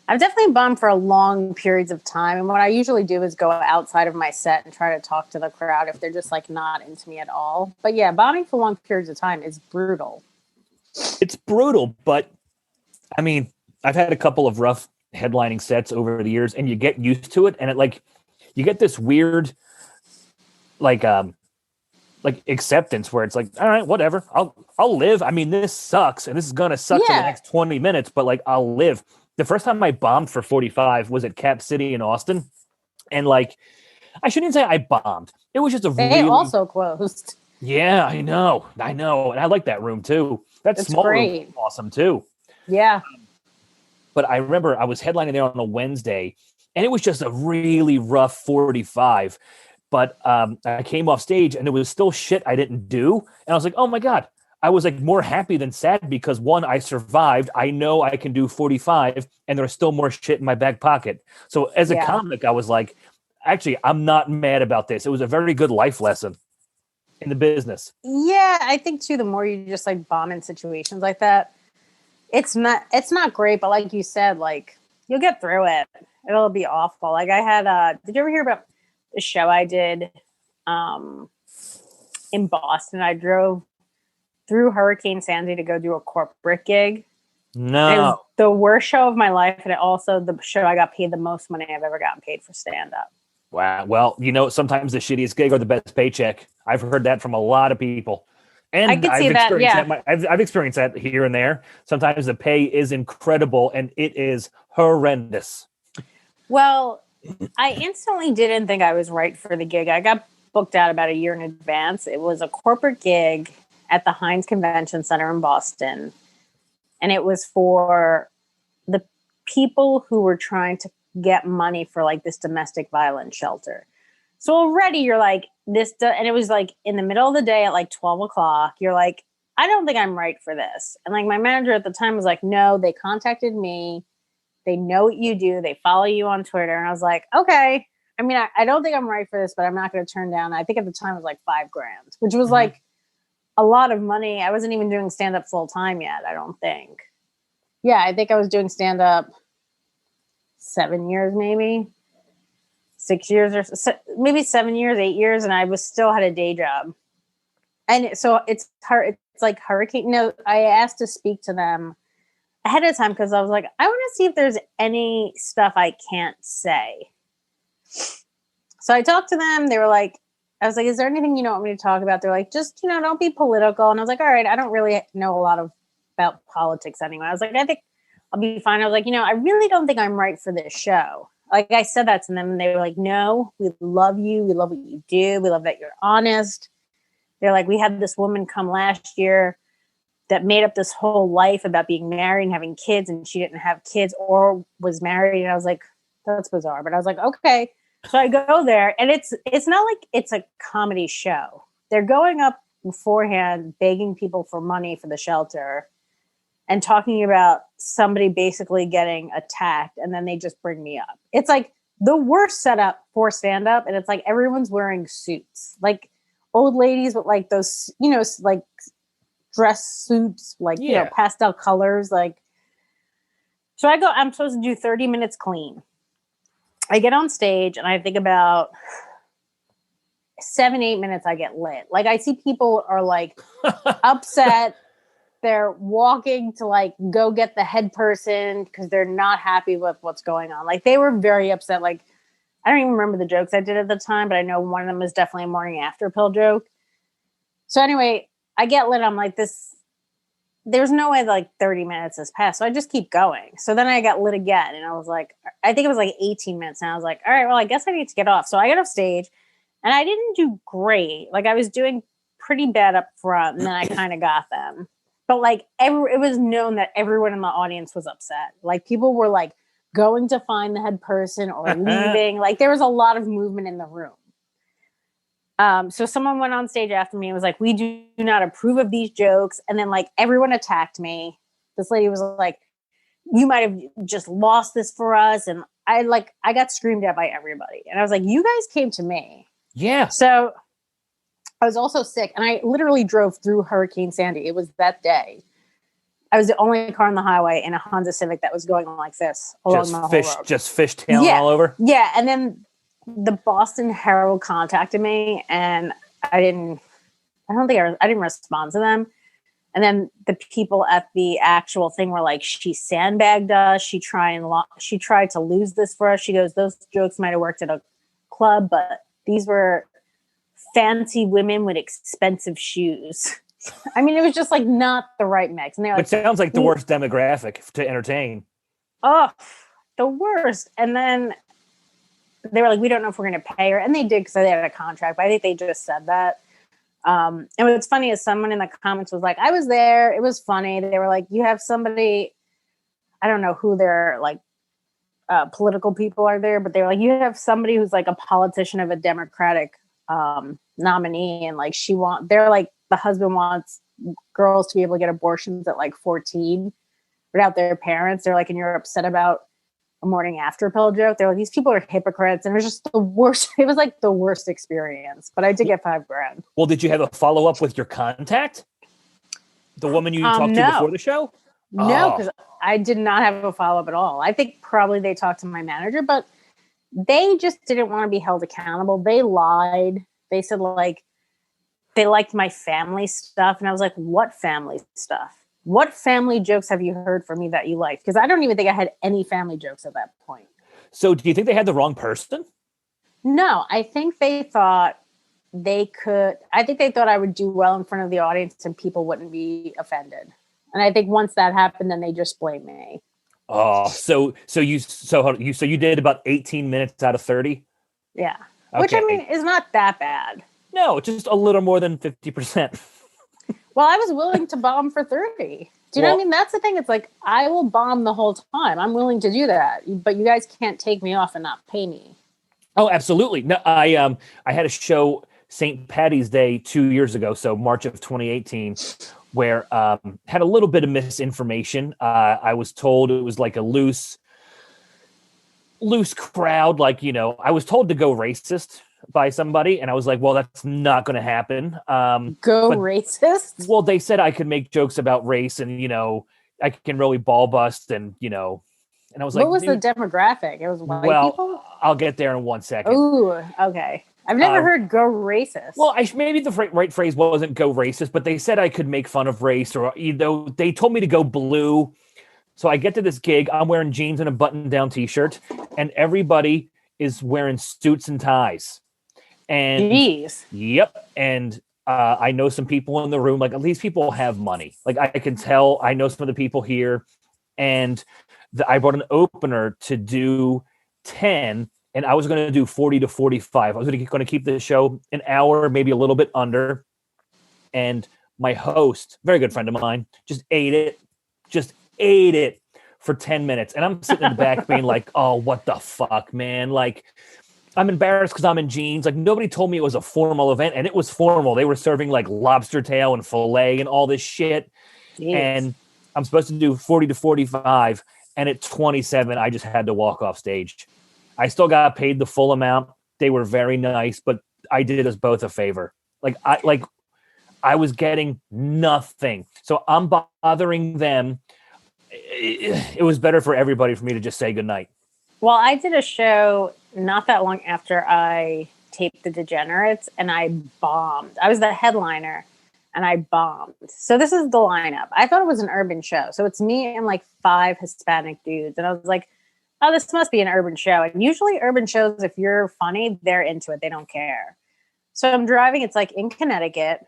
I've definitely bombed for long periods of time. And what I usually do is go outside of my set and try to talk to the crowd if they're just like not into me at all. But yeah, bombing for long periods of time is brutal. It's brutal, but I mean, I've had a couple of rough headlining sets over the years and you get used to it. And it like, you get this weird, like acceptance where it's like, all right, whatever, I'll live. I mean, this sucks and this is going to suck for the next 20 minutes, but like, I'll live. The first time I bombed for 45 was at Cap City in Austin. And like, I shouldn't say I bombed. It was just They also closed. Yeah, I know. And I like that room too. That small room was awesome too. Yeah. But I remember I was headlining there on a Wednesday and it was just a really rough 45. But I came off stage and it was still shit I didn't do. And I was like, oh my God. I was like more happy than sad because one, I survived. I know I can do 45 and there's still more shit in my back pocket. So as a comic, I was like, actually, I'm not mad about this. It was a very good life lesson in the business. Yeah, I think too, the more you just like bomb in situations like that, it's not great, but like you said, like you'll get through it. It'll be awful. Like I had, did you ever hear about the show I did in Boston? I drove through Hurricane Sandy to go do a corporate gig. No. And it was the worst show of my life, and it also the show I got paid the most money I've ever gotten paid for stand-up. Wow. Well, sometimes the shittiest gig are the best paycheck. I've heard that from a lot of people. And I could I've see that, experienced yeah. that. I've experienced that here and there. Sometimes the pay is incredible and it is horrendous. Well, I instantly didn't think I was right for the gig. I got booked out about a year in advance. It was a corporate gig at the Heinz Convention Center in Boston. And it was for the people who were trying to get money for like this domestic violence shelter. So already you're like, and it was like in the middle of the day at like 12 o'clock. You're like, I don't think I'm right for this. And like my manager at the time was like, no, they contacted me. They know what you do. They follow you on Twitter. And I was like, okay. I mean, I don't think I'm right for this, but I'm not going to turn down. I think at the time it was like $5,000, which was like a lot of money. I wasn't even doing stand-up full time yet, I don't think. Yeah, I think I was doing stand-up 7 years, maybe 6 years, or maybe 7 years, 8 years, and I was still had a day job. And so it's hard. It's like Hurricane. I asked to speak to them ahead of time because I was like, I want to see if there's any stuff I can't say. So I talked to them. They were like, I was like, is there anything you don't want me to talk about? They're like, just, don't be political. And I was like, all right, I don't really know a lot about politics anyway. I was like, I think I'll be fine. I was like, I really don't think I'm right for this show. Like I said that to them and they were like, no, we love you. We love what you do. We love that you're honest. They're like, we had this woman come last year that made up this whole life about being married and having kids, and she didn't have kids or was married. And I was like, that's bizarre. But I was like, okay. So I go there, and it's not like it's a comedy show. They're going up beforehand, begging people for money for the shelter and talking about somebody basically getting attacked, and then they just bring me up. It's like the worst setup for stand-up, and it's like everyone's wearing suits. Like old ladies with like those, like dress suits, like, pastel colors. Like, so I'm supposed to do 30 minutes clean. I get on stage and I think about 7-8 minutes I get lit. Like I see people are like upset. They're walking to like go get the head person because they're not happy with what's going on. Like they were very upset. Like I don't even remember the jokes I did at the time, but I know one of them was definitely a morning after pill joke. So anyway, I get lit. I'm like, there's no way like 30 minutes has passed. So I just keep going. So then I got lit again. And I was like, I think it was like 18 minutes. And I was like, all right, well, I guess I need to get off. So I got off stage and I didn't do great. Like I was doing pretty bad up front and then I kind of got them. But like it was known that everyone in the audience was upset. Like people were like going to find the head person or leaving. Like there was a lot of movement in the room. So someone went on stage after me and was like, we do not approve of these jokes. And then like everyone attacked me. This lady was like, you might have just lost this for us. And I got screamed at by everybody. And I was like, you guys came to me. Yeah. So I was also sick and I literally drove through Hurricane Sandy. It was that day. I was the only car on the highway in a Honda Civic that was going like this along the whole road. Just fishtailing all over? Yeah. And then the Boston Herald contacted me and I didn't respond to them. And then the people at the actual thing were like, she sandbagged us. She tried to lose this for us. She goes, those jokes might've worked at a club, but these were fancy women with expensive shoes. I mean, it was just like not the right mix. And they were like, it sounds like the worst demographic to entertain. Oh, the worst. And then they were like, we don't know if we're going to pay her. And they did because they had a contract, but I think they just said that. And what's funny is someone in the comments was like, I was there. It was funny. They were like, you have somebody, I don't know who their like political people are there, but they were like, you have somebody who's like a politician of a Democratic nominee. And like, they're like, the husband wants girls to be able to get abortions at like 14 without their parents. They're like, and you're upset about a morning after pill joke. They're like, these people are hypocrites. And it was just the worst. It was like the worst experience, but I did get $5,000. Well, did you have a follow-up with your contact? The woman you talked to before the show? No, because I did not have a follow-up at all. I think probably they talked to my manager, but they just didn't want to be held accountable. They lied. They said like, they liked my family stuff. And I was like, what family stuff? What family jokes have you heard from me that you liked? Because I don't even think I had any family jokes at that point. So do you think they had the wrong person? No, I think they thought I think they thought I would do well in front of the audience and people wouldn't be offended. And I think once that happened, then they just blamed me. Oh, so you did about 18 minutes out of 30? Yeah. Okay. Which I mean is not that bad. No, just a little more than 50%. Well, I was willing to bomb for 30. Do you know what I mean? That's the thing. It's like, I will bomb the whole time. I'm willing to do that, but you guys can't take me off and not pay me. Oh, absolutely. No, I had a show St. Patty's Day 2 years ago, so March of 2018, where had a little bit of misinformation. I was told it was like a loose crowd. Like, you know, I was told to go racist by somebody, and I was like, well, that's not going to happen. Racist? Well, they said I could make jokes about race, and, you know, I can really ball bust, and, you know, and I was like, what was the demographic? It was white people? I'll get there in 1 second. Ooh, okay. I've never heard go racist. Well, maybe the right phrase wasn't go racist, but they said I could make fun of race, or, you know, they told me to go blue. So I get to this gig, I'm wearing jeans and a button-down t-shirt, and everybody is wearing suits and ties. And jeez. Yep. And I know some people in the room, like, these people have money. Like, I can tell, I know some of the people here, and I brought an opener to do 10, and I was going to do 40 to 45. I was going to keep the show an hour, maybe a little bit under. And my host, very good friend of mine, just ate it for 10 minutes. And I'm sitting in the back being like, oh, what the fuck, man? Like, I'm embarrassed because I'm in jeans. Like, nobody told me it was a formal event, and it was formal. They were serving like lobster tail and filet and all this shit. Jeez. And I'm supposed to do 40 to 45. And at 27, I just had to walk off stage. I still got paid the full amount. They were very nice, but I did us both a favor. I was getting nothing. So I'm bothering them. It was better for everybody for me to just say goodnight. Well, I did a show not that long after I taped the Degenerates, and I bombed. I was the headliner, and I bombed. So this is the lineup. I thought it was an urban show. So it's me and like 5 Hispanic dudes. And I was like, oh, this must be an urban show. And usually urban shows, if you're funny, they're into it. They don't care. So I'm driving. It's like in Connecticut.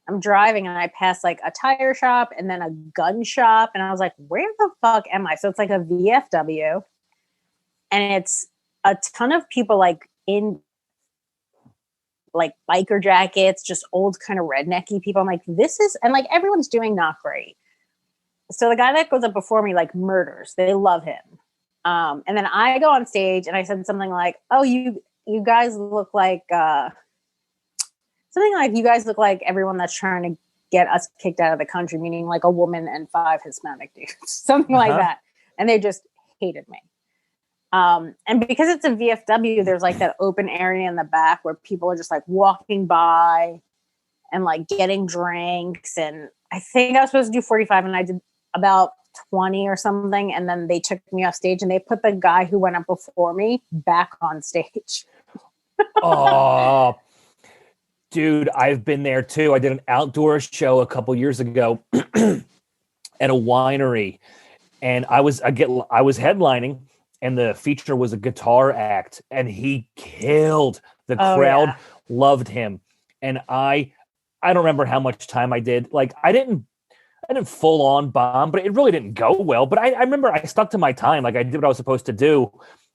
I'm driving and I pass like a tire shop and then a gun shop. And I was like, where the fuck am I? So it's like a VFW. And it's a ton of people like in like biker jackets, just old kind of rednecky people. I'm like, this is, and like everyone's doing not great. So the guy that goes up before me like murders. They love him. And then I go on stage and I said something like, oh, you guys look like, something like, you guys look like everyone that's trying to get us kicked out of the country, meaning like a woman and 5 Hispanic dudes, something like that. And they just hated me. And because it's a VFW, there's like that open area in the back where people are just like walking by and like getting drinks. And I think I was supposed to do 45 and I did about 20 or something. And then they took me off stage and they put the guy who went up before me back on stage. Oh, dude, I've been there too. I did an outdoor show a couple years ago at a winery, and I was headlining, and the feature was a guitar act, and he killed. The crowd loved him, and I don't remember how much time I did. Like, I didn't full on bomb, but it really didn't go well. But I remember I stuck to my time. Like, I did what I was supposed to do.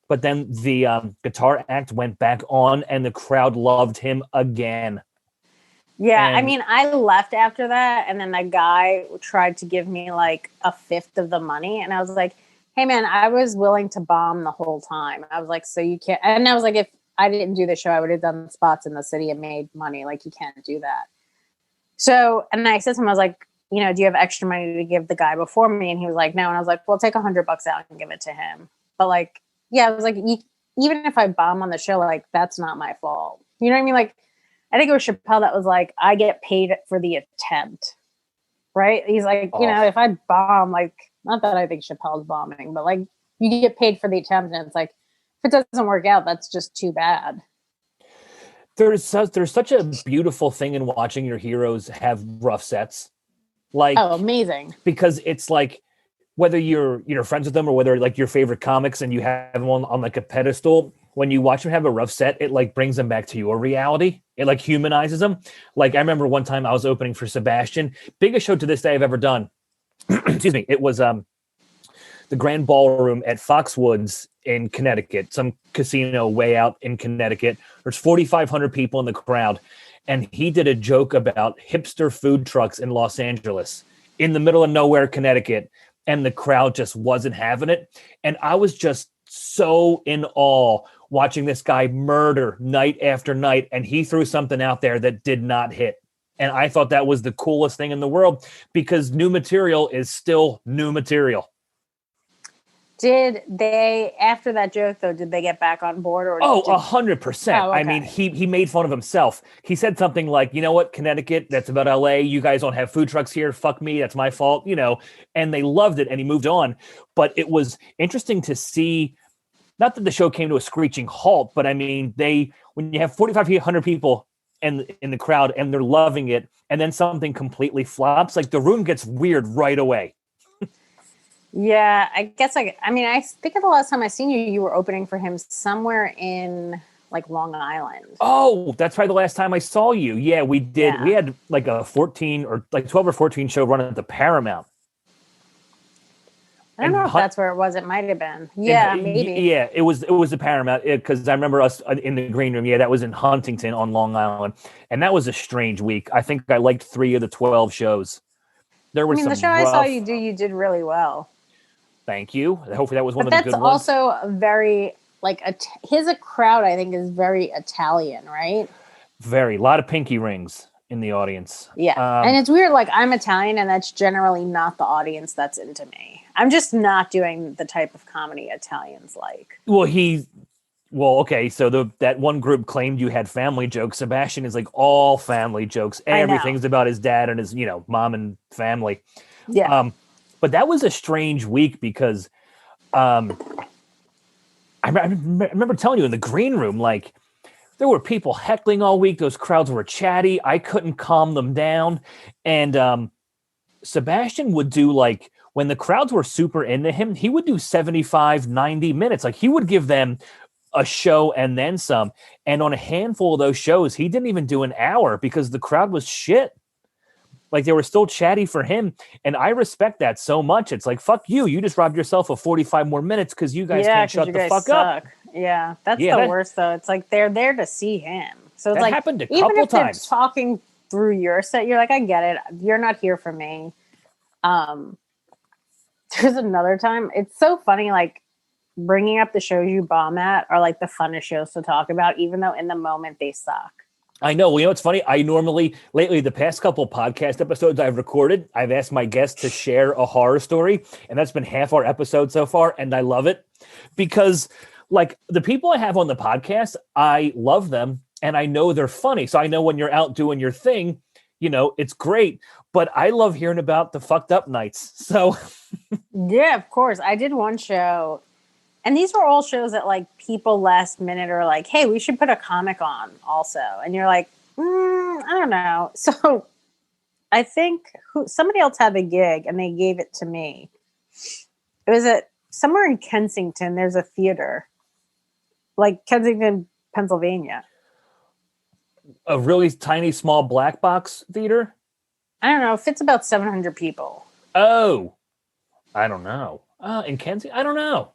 But then the guitar act went back on, and the crowd loved him again. Yeah, I mean, I left after that, and then that guy tried to give me like a fifth of the money, and I was like, hey, man, I was willing to bomb the whole time. I was like, so you can't. And I was like, if I didn't do the show, I would have done spots in the city and made money. Like, you can't do that. So, and I said to him, I was like, you know, do you have extra money to give the guy before me? And he was like, no. And I was like, well, take $100 out and give it to him. But like, yeah, I was like, even if I bomb on the show, like, that's not my fault. You know what I mean? Like, I think it was Chappelle that was like, I get paid for the attempt, right? He's like, you know, if I bomb, like, not that I think Chappelle's bombing, but like, you get paid for the attempt. And it's like, if it doesn't work out, that's just too bad. there's such a beautiful thing in watching your heroes have rough sets. Like, oh, amazing. Because it's like, whether you're friends with them or whether like your favorite comics and you have them on like a pedestal, when you watch them have a rough set, it like brings them back to your reality. It like humanizes them. Like I remember one time I was opening for Sebastian, biggest show to this day I've ever done. Excuse me. It was the Grand Ballroom at Foxwoods in Connecticut, some casino way out in Connecticut. There's 4,500 people in the crowd. And he did a joke about hipster food trucks in Los Angeles in the middle of nowhere, Connecticut. And the crowd just wasn't having it. And I was just so in awe watching this guy murder night after night. And he threw something out there that did not hit. And I thought that was the coolest thing in the world because new material is still new material. Did they, after that joke though, did they get back on board? Or 100%. Oh, okay. I mean, he made fun of himself. He said something like, you know what, Connecticut, that's about LA. You guys don't have food trucks here. Fuck me. That's my fault, and they loved it and he moved on. But it was interesting to see, not that the show came to a screeching halt, but I mean, when you have 4,500 people in the crowd and they're loving it and then something completely flops, like the room gets weird right away. Yeah, I guess I think of the last time I seen you were opening for him somewhere in like Long Island. Oh, that's probably the last time I saw you. Yeah, we did. Yeah. We had like a 14 or like 12 or 14 show run at the Paramount. I don't know if that's where it was. It might have been. Yeah, maybe. Yeah, it was the Paramount because I remember us in the green room. Yeah, that was in Huntington on Long Island. And that was a strange week. I think I liked 3 of the 12 shows. There were some the show I saw you did really well. Thank you. Hopefully that was one of the good ones. That's also very, like, his crowd, I think, is very Italian, right? Very. A lot of pinky rings in the audience. Yeah. And it's weird, like, I'm Italian, and that's generally not the audience that's into me. I'm just not doing the type of comedy Italians like. Okay, so that one group claimed you had family jokes. Sebastian is like all family jokes. Everything's about his dad and his, mom and family. Yeah. But that was a strange week because I remember telling you in the green room, like, there were people heckling all week. Those crowds were chatty. I couldn't calm them down. And Sebastian would do, like, when the crowds were super into him, he would do 75, 90 minutes. Like, he would give them a show and then some. And on a handful of those shows, he didn't even do an hour because the crowd was shit. Like, they were still chatty for him. And I respect that so much. It's like, fuck you. You just robbed yourself of 45 more minutes because you guys can't shut the fuck up. Yeah, that's the worst, though. It's like they're there to see him. So it's that like, happened a even couple if they're times. talking through your set, you're like, I get it. You're not here for me. There's another time. It's so funny, like, bringing up the shows you bomb at are like the funnest shows to talk about, even though in the moment they suck. I know. Well, it's funny. I normally, lately, the past couple podcast episodes I've recorded, I've asked my guests to share a horror story, and that's been half our episode so far, and I love it because, like, the people I have on the podcast, I love them, and I know they're funny. So I know when you're out doing your thing, it's great, but I love hearing about the fucked up nights. So yeah, of course. I did one show, and these were all shows that, like, people last minute are like, hey, we should put a comic on also. And you're like, I don't know. So I think somebody else had the gig and they gave it to me. It was somewhere in Kensington. There's a theater, like Kensington, Pennsylvania. A really tiny, small black box theater? I don't know. It fits about 700 people. Oh, I don't know. In Kensington? I don't know.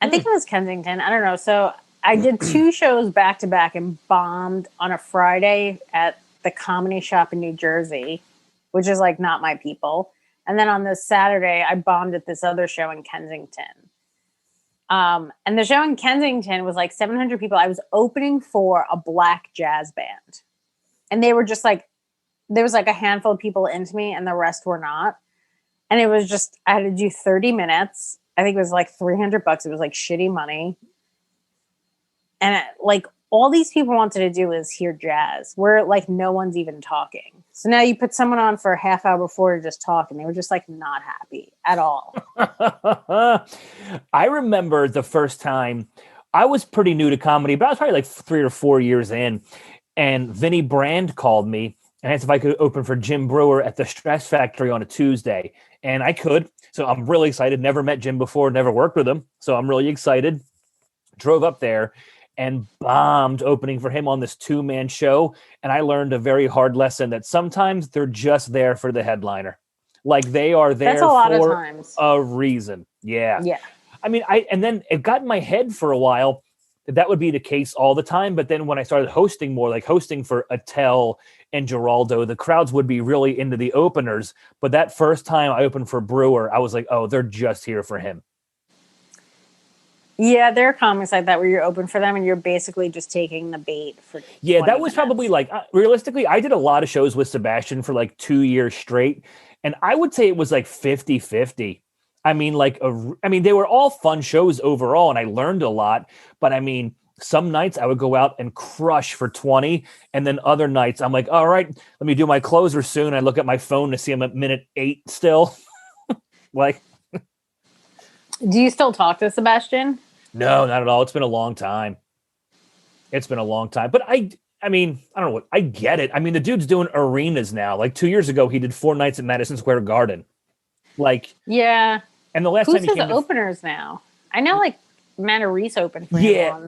I think it was Kensington. I don't know. So I did 2 shows back to back and bombed on a Friday at the Comedy Shop in New Jersey, which is like not my people. And then on this Saturday, I bombed at this other show in Kensington. And the show in Kensington was like 700 people. I was opening for a black jazz band. And they were just like, there was like a handful of people into me and the rest were not. And it was just, I had to do 30 minutes. I think it was like $300. It was like shitty money. And like all these people wanted to do is hear jazz where like no one's even talking. So now you put someone on for a half hour before to just talk and they were just like not happy at all. I remember the first time I was pretty new to comedy, but I was probably like 3 or 4 years in. And Vinny Brand called me and asked if I could open for Jim Brewer at the Stress Factory on a Tuesday. And I could. So I'm really excited. Never met Jim before, never worked with him. So I'm really excited. Drove up there and bombed opening for him on this 2-man show. And I learned a very hard lesson that sometimes they're just there for the headliner. Like they are there That's a lot for of times. a reason. Yeah. Yeah. I mean, and then it got in my head for a while that would be the case all the time. But then when I started hosting more, like hosting for Attell and Geraldo, the crowds would be really into the openers. But that first time I opened for Brewer, I was like, oh, they're just here for him. Yeah, there are comics like that where you're open for them and you're basically just taking the bait for. Yeah, that was minutes. probably like, realistically, I did a lot of shows with Sebastian for like 2 years straight. And I would say it was like 50-50. I mean, they were all fun shows overall, and I learned a lot. But I mean, some nights I would go out and crush for 20, and then other nights I'm like, all right, let me do my closer soon. I look at my phone to see I'm at minute 8 still. Like, do you still talk to Sebastian? No, not at all. It's been a long time. But I mean, I don't know what, I get it. I mean, the dude's doing arenas now. Like 2 years ago, he did 4 nights at Madison Square Garden. Like, yeah. And the last Who's time he his came to openers now? I know like Matarese opened for him. Yeah,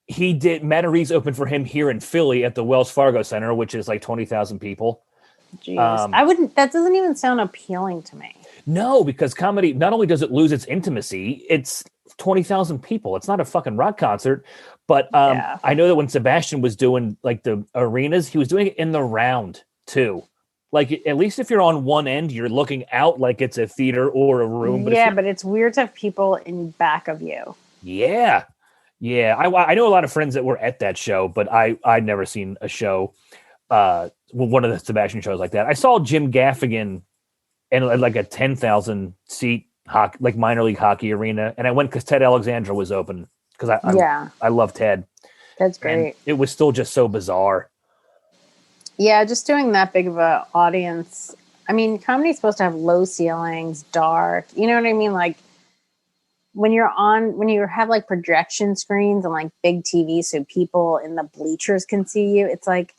he did. Matarese opened for him here in Philly at the Wells Fargo Center, which is like 20,000 people. Jeez. I wouldn't. That doesn't even sound appealing to me. No, because comedy, not only does it lose its intimacy, it's 20,000 people. It's not a fucking rock concert. But I know that when Sebastian was doing like the arenas, he was doing it in the round too. Like, at least if you're on one end, you're looking out like it's a theater or a room. But yeah, but it's weird to have people in back of you. Yeah. Yeah. I know a lot of friends that were at that show, but I'd never seen a show, one of the Sebastian shows like that. I saw Jim Gaffigan in like a 10,000 seat hockey, like minor league hockey arena. And I went because Ted Alexandra was open because I love Ted. That's great. And it was still just so bizarre. Yeah, just doing that big of a audience. I mean, comedy's supposed to have low ceilings, dark. You know what I mean? Like when you have like projection screens and like big TVs so people in the bleachers can see you, it's like,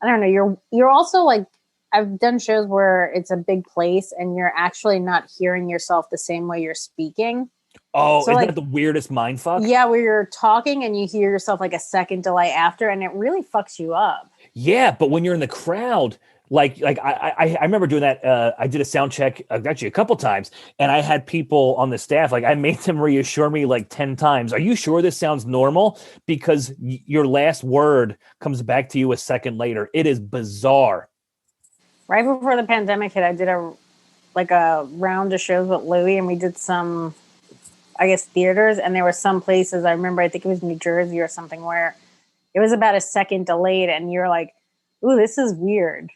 I don't know, you're also like, I've done shows where it's a big place and you're actually not hearing yourself the same way you're speaking. Oh, so isn't that the weirdest mindfuck? Yeah, where you're talking and you hear yourself like a second delay after, and it really fucks you up. Yeah, but when you're in the crowd, like I remember doing that. I did a sound check actually a couple times, and I had people on the staff, like I made them reassure me like 10 times. Are you sure this sounds normal? Because your last word comes back to you a second later. It is bizarre. Right before the pandemic hit, I did a round of shows with Louie, and we did some, I guess, theaters, and there were some places I remember, I think it was New Jersey or something, where it was about a second delayed, and you're like, "Ooh, this is weird."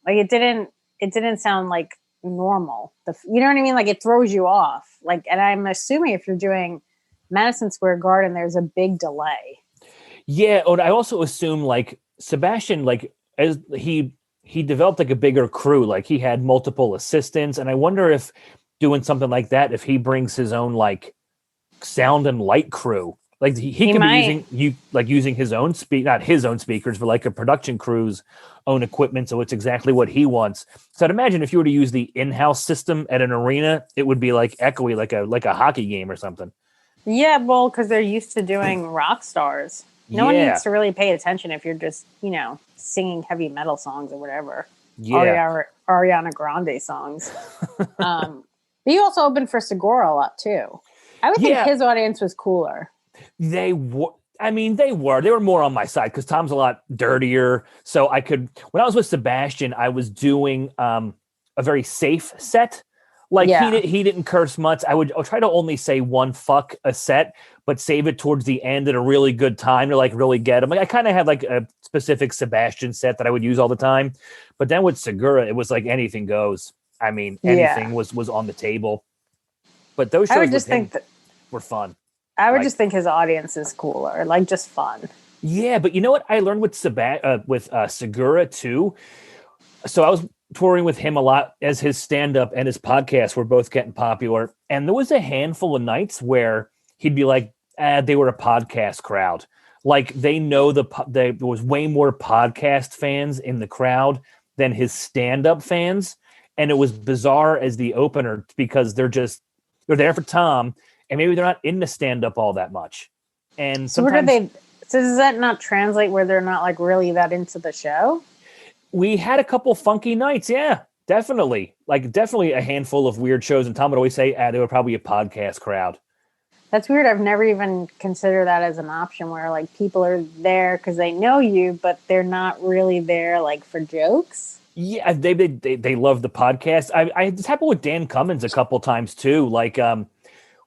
Like it didn't sound like normal. You know what I mean? Like it throws you off. Like, and I'm assuming if you're doing Madison Square Garden, there's a big delay. Yeah, and I also assume like Sebastian, like as he developed like a bigger crew, like he had multiple assistants, and I wonder if doing something like that, if he brings his own like sound and light crew. Like he could be using his own not his own speakers, but like a production crew's own equipment. So it's exactly what he wants. So I'd imagine if you were to use the in-house system at an arena, it would be like echoey, like a hockey game or something. Yeah, well, because they're used to doing rock stars. No one needs to really pay attention if you're just, singing heavy metal songs or whatever. Yeah. Ariana Grande songs. But you also opened for Segura a lot too. I would think his audience was cooler. They were. I mean, they were more on my side because Tom's a lot dirtier. So when I was with Sebastian, I was doing a very safe set. Like he didn't curse much. I'll try to only say one fuck a set, but save it towards the end at a really good time to like really get him. Like I kind of had like a specific Sebastian set that I would use all the time. But then with Segura, it was like anything goes. I mean, anything was on the table. But those shows were fun. I would just think his audience is cooler, like just fun. Yeah, but you know what I learned with Segura too? So I was touring with him a lot as his stand-up and his podcast were both getting popular. And there was a handful of nights where he'd be like, they were a podcast crowd. Like they know there was way more podcast fans in the crowd than his stand-up fans. And it was bizarre as the opener because they're there for Tom, and maybe they're not into stand-up all that much. And so so does that not translate where they're not like really that into the show? We had a couple funky nights. Yeah, definitely. Like definitely a handful of weird shows. And Tom would always say, they were probably a podcast crowd. That's weird. I've never even considered that as an option where like people are there because they know you, but they're not really there like for jokes. Yeah, they love the podcast. It's happened with Dan Cummins a couple times too. Like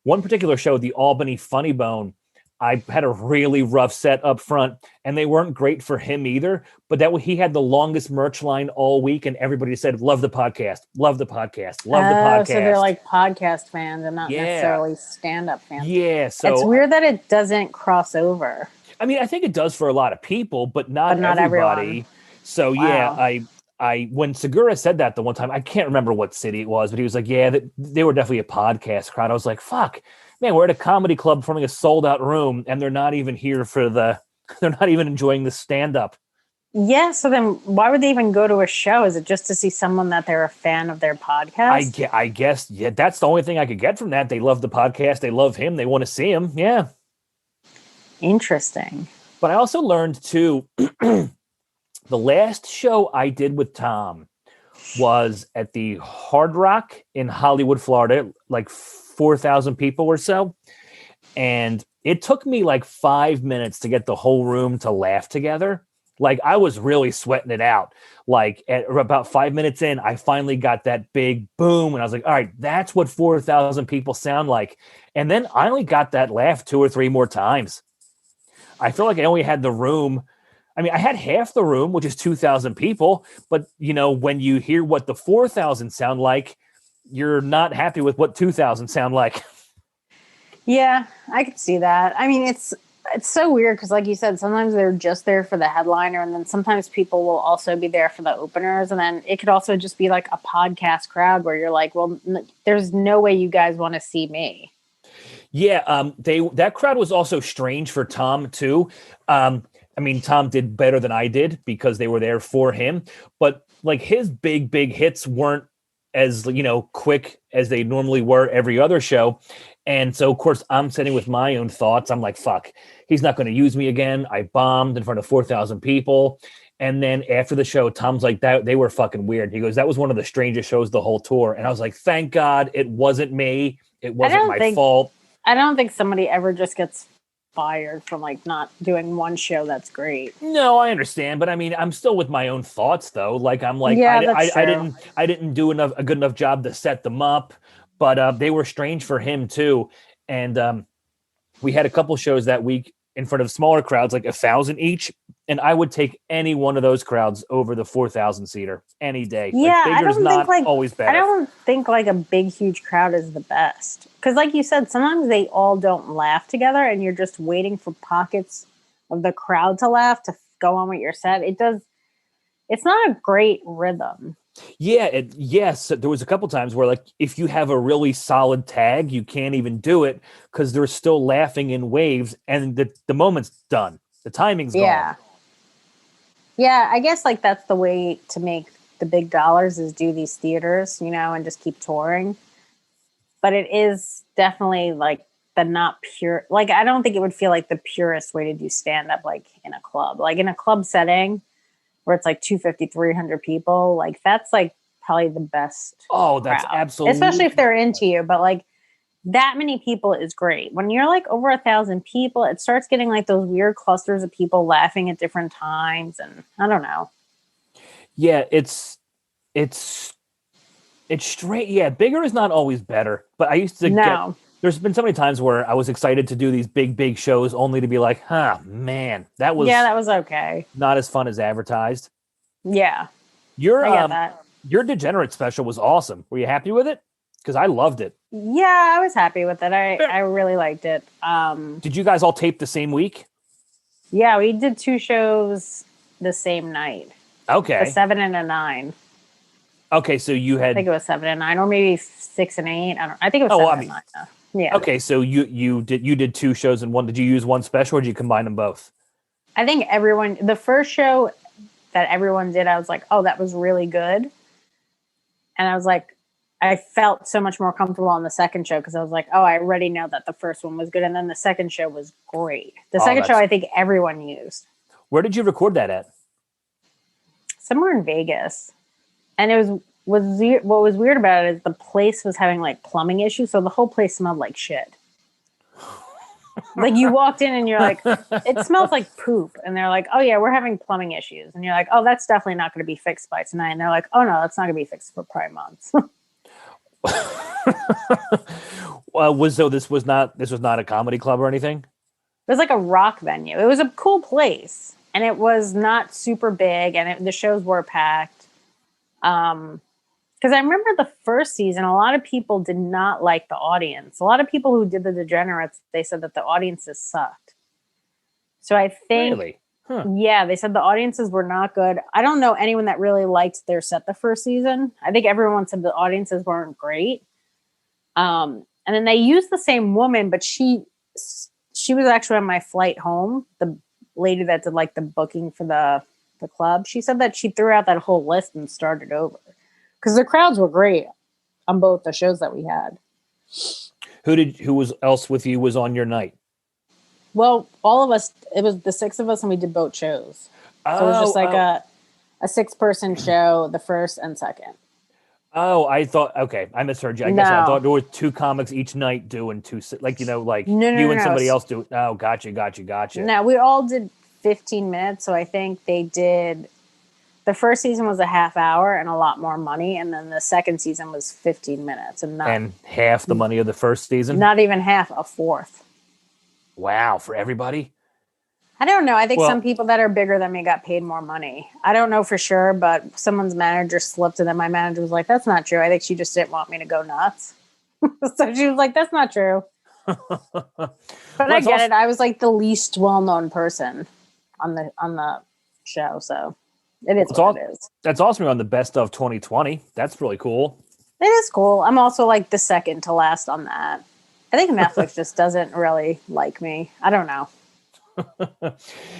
one particular show, the Albany Funny Bone, I had a really rough set up front, and they weren't great for him either. But he had the longest merch line all week, and everybody said, "Love the podcast, love the podcast, love the podcast." So they're like podcast fans and not necessarily stand-up fans. Yeah, so it's weird that it doesn't cross over. I mean, I think it does for a lot of people, but not everybody. Everyone. So yeah, I when Segura said that the one time, I can't remember what city it was, but he was like, "Yeah, they were definitely a podcast crowd." I was like, "Fuck." Man, we're at a comedy club performing a sold-out room, and they're not even here they're not even enjoying the stand-up. Yeah, so then why would they even go to a show? Is it just to see someone that they're a fan of their podcast? I guess, yeah, that's the only thing I could get from that. They love the podcast. They love him. They want to see him. Yeah. Interesting. But I also learned, too, the last show I did with Tom was at the Hard Rock in Hollywood, Florida, like 4,000 people or so. And it took me like 5 minutes to get the whole room to laugh together. Like I was really sweating it out. Like at about 5 minutes in, I finally got that big boom. And I was like, all right, that's what 4,000 people sound like. And then I only got that laugh 2 or 3 more times. I feel like I only had the room. I mean, I had half the room, which is 2,000 people. But, when you hear what the 4,000 sound like, you're not happy with what 2,000 sound like. Yeah, I could see that. I mean, it's so weird because, like you said, sometimes they're just there for the headliner, and then sometimes people will also be there for the openers, and then it could also just be like a podcast crowd where you're like, well, there's no way you guys want to see me. Yeah, that crowd was also strange for Tom too. I mean, Tom did better than I did because they were there for him, but like his big hits weren't as quick as they normally were every other show. And so of course I'm sitting with my own thoughts. I'm like, fuck, he's not going to use me again. I bombed in front of 4,000 people. And then after the show, Tom's like, that they were fucking weird. He goes, that was one of the strangest shows the whole tour. And I was like, thank God it wasn't me. It wasn't my fault. I don't think somebody ever just gets fired from like not doing one show that's great. No, I understand, but I mean, I'm still with my own thoughts though. Like I'm like, yeah, I didn't do a good enough job to set them up, but they were strange for him too. And we had a couple shows that week in front of smaller crowds, like 1,000 each, and I would take any one of those crowds over the 4,000 seater any day. Yeah, like, bigger's not always better. I don't think like a big huge crowd is the best. Because like you said, sometimes they all don't laugh together and you're just waiting for pockets of the crowd to laugh to go on with your set. It's not a great rhythm. Yeah, yes, there was a couple times where like if you have a really solid tag, you can't even do it because they're still laughing in waves and the moment's done. The timing's gone. Yeah, I guess like that's the way to make the big dollars is do these theaters, and just keep touring. But it is definitely like the not pure, like I don't think it would feel like the purest way to do stand-up like in a club. Like in a club setting where it's like 250, 300 people, like that's like probably the best. Oh, that's crowd. absolutely. Especially if they're into you, but like that many people is great. When you're like over 1,000 people, it starts getting like those weird clusters of people laughing at different times. And I don't know. Yeah, it's straight. Yeah, bigger is not always better. But I used to there's been so many times where I was excited to do these big shows only to be like, man, that was okay. Not as fun as advertised. Yeah. I get that. Your Degenerate special was awesome. Were you happy with it? Because I loved it. Yeah, I was happy with it. I really liked it. Did you guys all tape the same week? Yeah, we did 2 shows the same night. Okay. A 7 and a 9. Okay, so you had... I think it was 7 and 9, or maybe 6 and 8. I think it was 7 and 9. Yeah. Okay, so you did 2 shows in one. Did you use one special, or did you combine them both? I think the first show that everyone did, I was like, oh, that was really good. And I was like, I felt so much more comfortable on the second show because I was like, oh, I already know that the first one was good. And then the second show was great. The second show, I think everyone used. Where did you record that at? Somewhere in Vegas. And what was weird about it is the place was having like plumbing issues. So the whole place smelled like shit. Like you walked in and you're like, it smells like poop. And they're like, oh yeah, we're having plumbing issues. And you're like, oh, that's definitely not going to be fixed by tonight. And they're like, oh no, that's not going to be fixed for probably months. This was not a comedy club or anything? It was like a rock venue. It was a cool place. And it was not super big. And the shows were packed. Because I remember the first season, a lot of people did not like the audience. A lot of people who did the Degenerates, they said that the audiences sucked. So I think, really? Huh. Yeah, they said the audiences were not good. I don't know anyone that really liked their set the first season. I think everyone said the audiences weren't great. And then they used the same woman, but she was actually on my flight home. The lady that did like the booking for the club, she said that she threw out that whole list and started over. Because the crowds were great on both the shows that we had. Who else with you was on your night? Well, all of us, it was the six of us and we did both shows. So it was just like a 6-person show, the first and second. Oh, I thought, okay, I misheard you. I guess I thought there were 2 comics each night doing 2, like, you and somebody else do. Oh, gotcha. No, we all did 15 minutes. So I think they did, the first season was a half hour and a lot more money. And then the second season was 15 minutes. And half the money of the first season? Not even half, a fourth. Wow, for everybody? I don't know. I think some people that are bigger than me got paid more money. I don't know for sure, but someone's manager slipped and then my manager was like, that's not true. I think she just didn't want me to go nuts. So she was like, that's not true. But I get it. I was like the least well-known person on the show. So it is what it is. That's awesome. You're on the best of 2020. That's really cool. It is cool. I'm also like the second to last on that. I think Netflix just doesn't really like me. I don't know.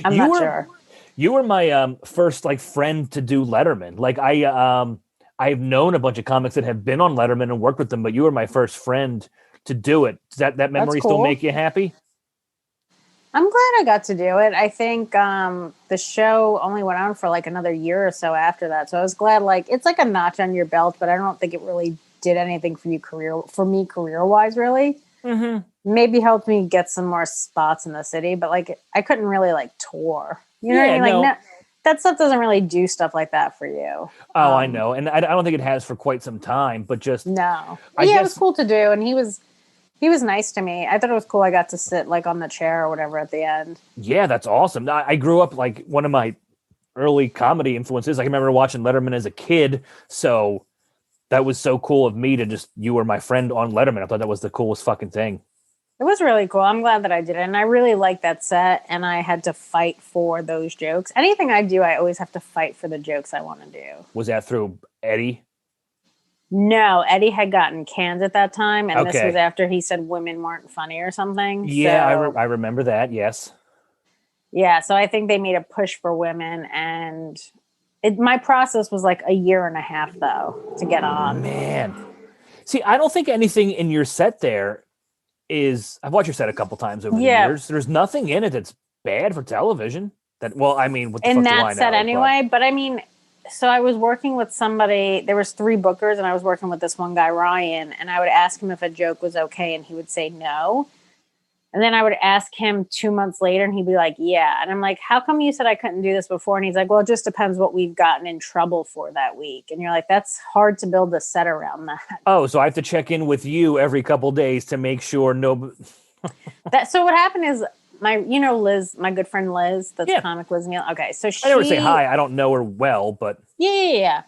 I'm not sure. You were my first like friend to do Letterman. Like I've known a bunch of comics that have been on Letterman and worked with them, but you were my first friend to do it. Does that memory still make you happy? I'm glad I got to do it. I think the show only went on for like another year or so after that. So I was glad, like, it's like a notch on your belt, but I don't think it really did anything for me career-wise, really. Mm-hmm. Maybe helped me get some more spots in the city, but like I couldn't really like tour. You know what I mean? Like that stuff doesn't really do stuff like that for you. Oh, I know. And I don't think it has for quite some time, but just... No. It was cool to do. And he was nice to me. I thought it was cool. I got to sit like on the chair or whatever at the end. Yeah, that's awesome. I grew up like one of my early comedy influences. I remember watching Letterman as a kid. So that was so cool of me to just, you were my friend on Letterman. I thought that was the coolest fucking thing. It was really cool. I'm glad that I did it. And I really liked that set. And I had to fight for those jokes. Anything I do, I always have to fight for the jokes I want to do. Was that through Eddie? No, Eddie had gotten canned at that time. And this was after he said women weren't funny or something. Yeah, so, I remember that. Yes. Yeah. So I think they made a push for women. And my process was like a year and a half, though, to get on. Man. See, I don't think anything in your set there I've watched your set a couple times over the years. There's nothing in it that's bad for television. What the fuck do I know? In that set anyway, but I mean, so I was working with somebody, there was 3 bookers and I was working with this one guy, Ryan, and I would ask him if a joke was okay and he would say no. And then I would ask him 2 months later and he'd be like, yeah. And I'm like, how come you said I couldn't do this before? And he's like, well, it just depends what we've gotten in trouble for that week. And you're like, that's hard to build a set around that. Oh, so I have to check in with you every couple days to make sure So what happened is Liz, my good friend Liz, that's comic Liz Neal. Okay, so I never say hi. I don't know her well, but... Yeah.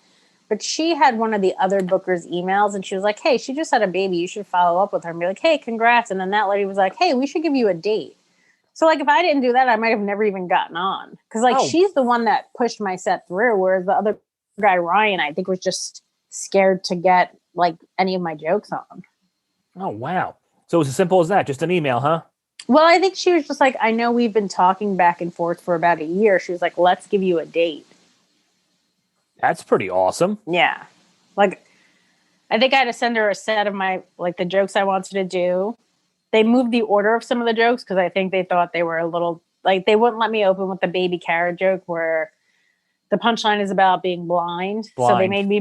But she had one of the other bookers' emails, and she was like, hey, she just had a baby. You should follow up with her and be like, hey, congrats. And then that lady was like, hey, we should give you a date. So, like, if I didn't do that, I might have never even gotten on. Because, like, she's the one that pushed my set through, whereas the other guy, Ryan, I think was just scared to get, like, any of my jokes on. Oh, wow. So it was as simple as that, just an email, huh? Well, I think she was just like, I know we've been talking back and forth for about a year. She was like, let's give you a date. That's pretty awesome. Yeah. Like, I think I had to send her a set of my, like, the jokes I wanted to do. They moved the order of some of the jokes because I think they thought they were a little, like, they wouldn't let me open with the baby carrot joke where the punchline is about being blind. So they made me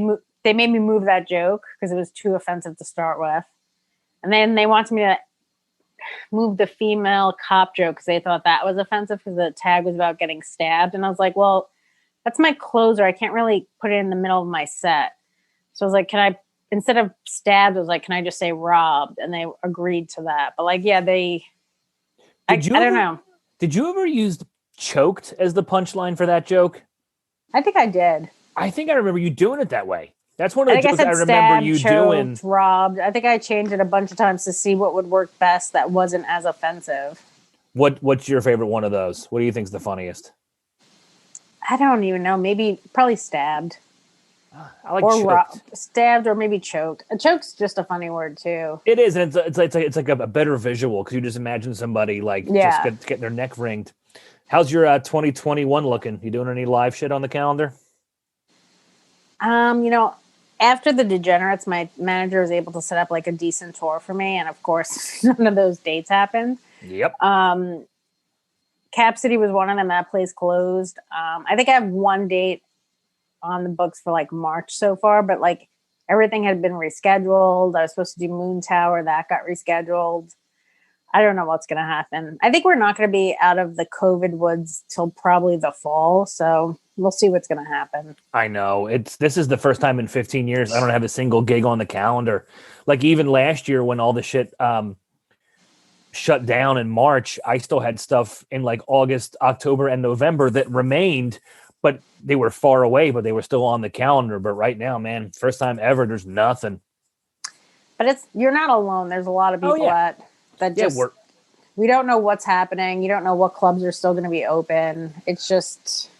move that joke because it was too offensive to start with. And then they wanted me to move the female cop joke because they thought that was offensive because the tag was about getting stabbed. And I was like, well, that's my closer. I can't really put it in the middle of my set. So I was like, can I, instead of stabbed, I was like, can I just say robbed? And they agreed to that. But like, yeah, I don't know. Did you ever use choked as the punchline for that joke? I think I did. I think I remember you doing it that way. That's one of the jokes I remember stabbed, you choked, doing. Robbed. I think I changed it a bunch of times to see what would work best that wasn't as offensive. What's your favorite one of those? What do you think's the funniest? I don't even know. Maybe probably stabbed. I like choked. Stabbed or maybe choked. A choke's just a funny word too. It is, and it's like a better visual because you just imagine somebody like just getting their neck ringed. How's your 2021 looking? You doing any live shit on the calendar? After the Degenerates, my manager was able to set up like a decent tour for me, and of course, none of those dates happened. Yep. Cap City was one of them. That place closed. I think I have one date on the books for like March so far, but like everything had been rescheduled. I was supposed to do Moon Tower. That got rescheduled. I don't know what's going to happen. I think we're not going to be out of the COVID woods till probably the fall. So we'll see what's going to happen. I know this is the first time in 15 years I don't have a single gig on the calendar. Like even last year when all the shit shut down in March, I still had stuff in like August, October, and November that remained, but they were far away, but they were still on the calendar. But right now, man, first time ever, there's nothing. But you're not alone. There's a lot of people that just we don't know what's happening. You don't know what clubs are still going to be open. It's just.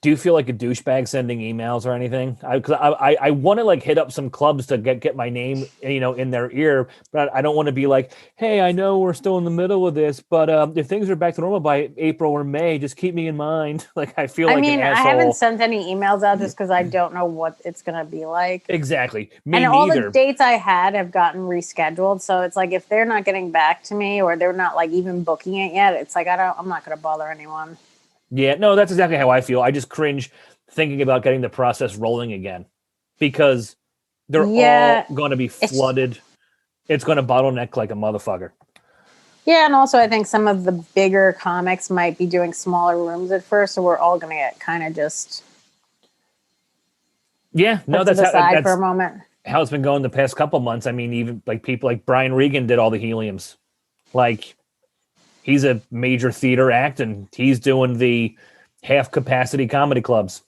Do you feel like a douchebag sending emails or anything? I want to like hit up some clubs to get my name, in their ear, but I don't want to be like, hey, I know we're still in the middle of this, but if things are back to normal by April or May, just keep me in mind. Like I feel like an asshole. I haven't sent any emails out just because I don't know what it's going to be like. Exactly. Me and neither. All the dates I had have gotten rescheduled, so it's like if they're not getting back to me or they're not like even booking it yet, it's like I'm not going to bother anyone. Yeah, no, that's exactly how I feel. I just cringe thinking about getting the process rolling again because they're all going to be flooded. It's going to bottleneck like a motherfucker. Yeah, and also I think some of the bigger comics might be doing smaller rooms at first, so we're all going to get kind of just that's for a moment. How it's been going the past couple months. I mean, even like people like Brian Regan did all the heliums, like. He's a major theater act, and he's doing the half-capacity comedy clubs.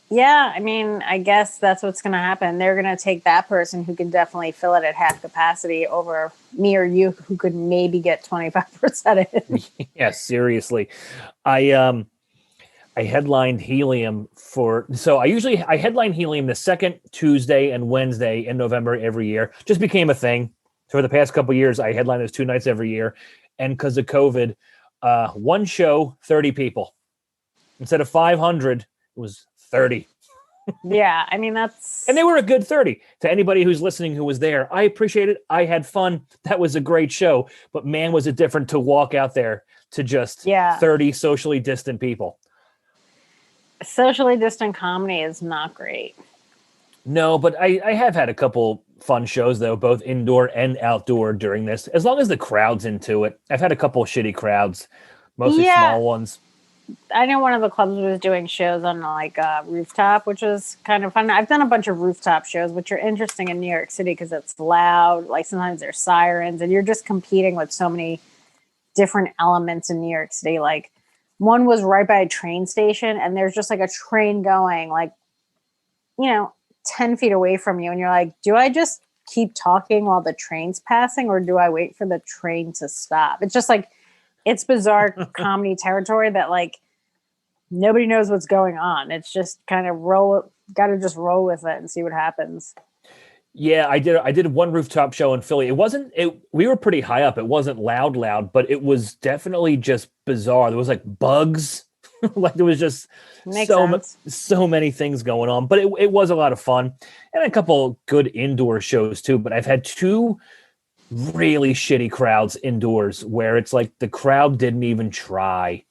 Yeah, I mean, I guess that's what's going to happen. They're going to take that person who can definitely fill it at half capacity over me or you, who could maybe get 25% in. Yeah, seriously. I headlined Helium I headline Helium the second Tuesday and Wednesday in November every year. Just became a thing. So for the past couple of years, I headline those 2 nights every year. And because of COVID, one show, 30 people. Instead of 500, it was 30. Yeah, I mean, And they were a good 30. To anybody who's listening who was there, I appreciate it. I had fun. That was a great show. But man, was it different to walk out there to just 30 socially distant people. Socially distant comedy is not great. No, but I have had a couple fun shows, though, both indoor and outdoor during this, as long as the crowd's into it. I've had a couple of shitty crowds, mostly small ones. I know one of the clubs was doing shows on like a rooftop, which was kind of fun. I've done a bunch of rooftop shows, which are interesting in New York City because it's loud. Like sometimes there's sirens and you're just competing with so many different elements in New York City. Like one was right by a train station and there's just like a train going like, 10 feet away from you. And you're like, do I just keep talking while the train's passing or do I wait for the train to stop? It's just like, it's bizarre comedy territory that like nobody knows what's going on. It's just kind of got to just roll with it and see what happens. Yeah, I did one rooftop show in Philly. It wasn't it we were pretty high up. It wasn't loud, but it was definitely just bizarre. There was like bugs. Like there was just Makes sense. so many things going on, but it was a lot of fun and a couple good indoor shows too. But I've had two really shitty crowds indoors where it's like the crowd didn't even try.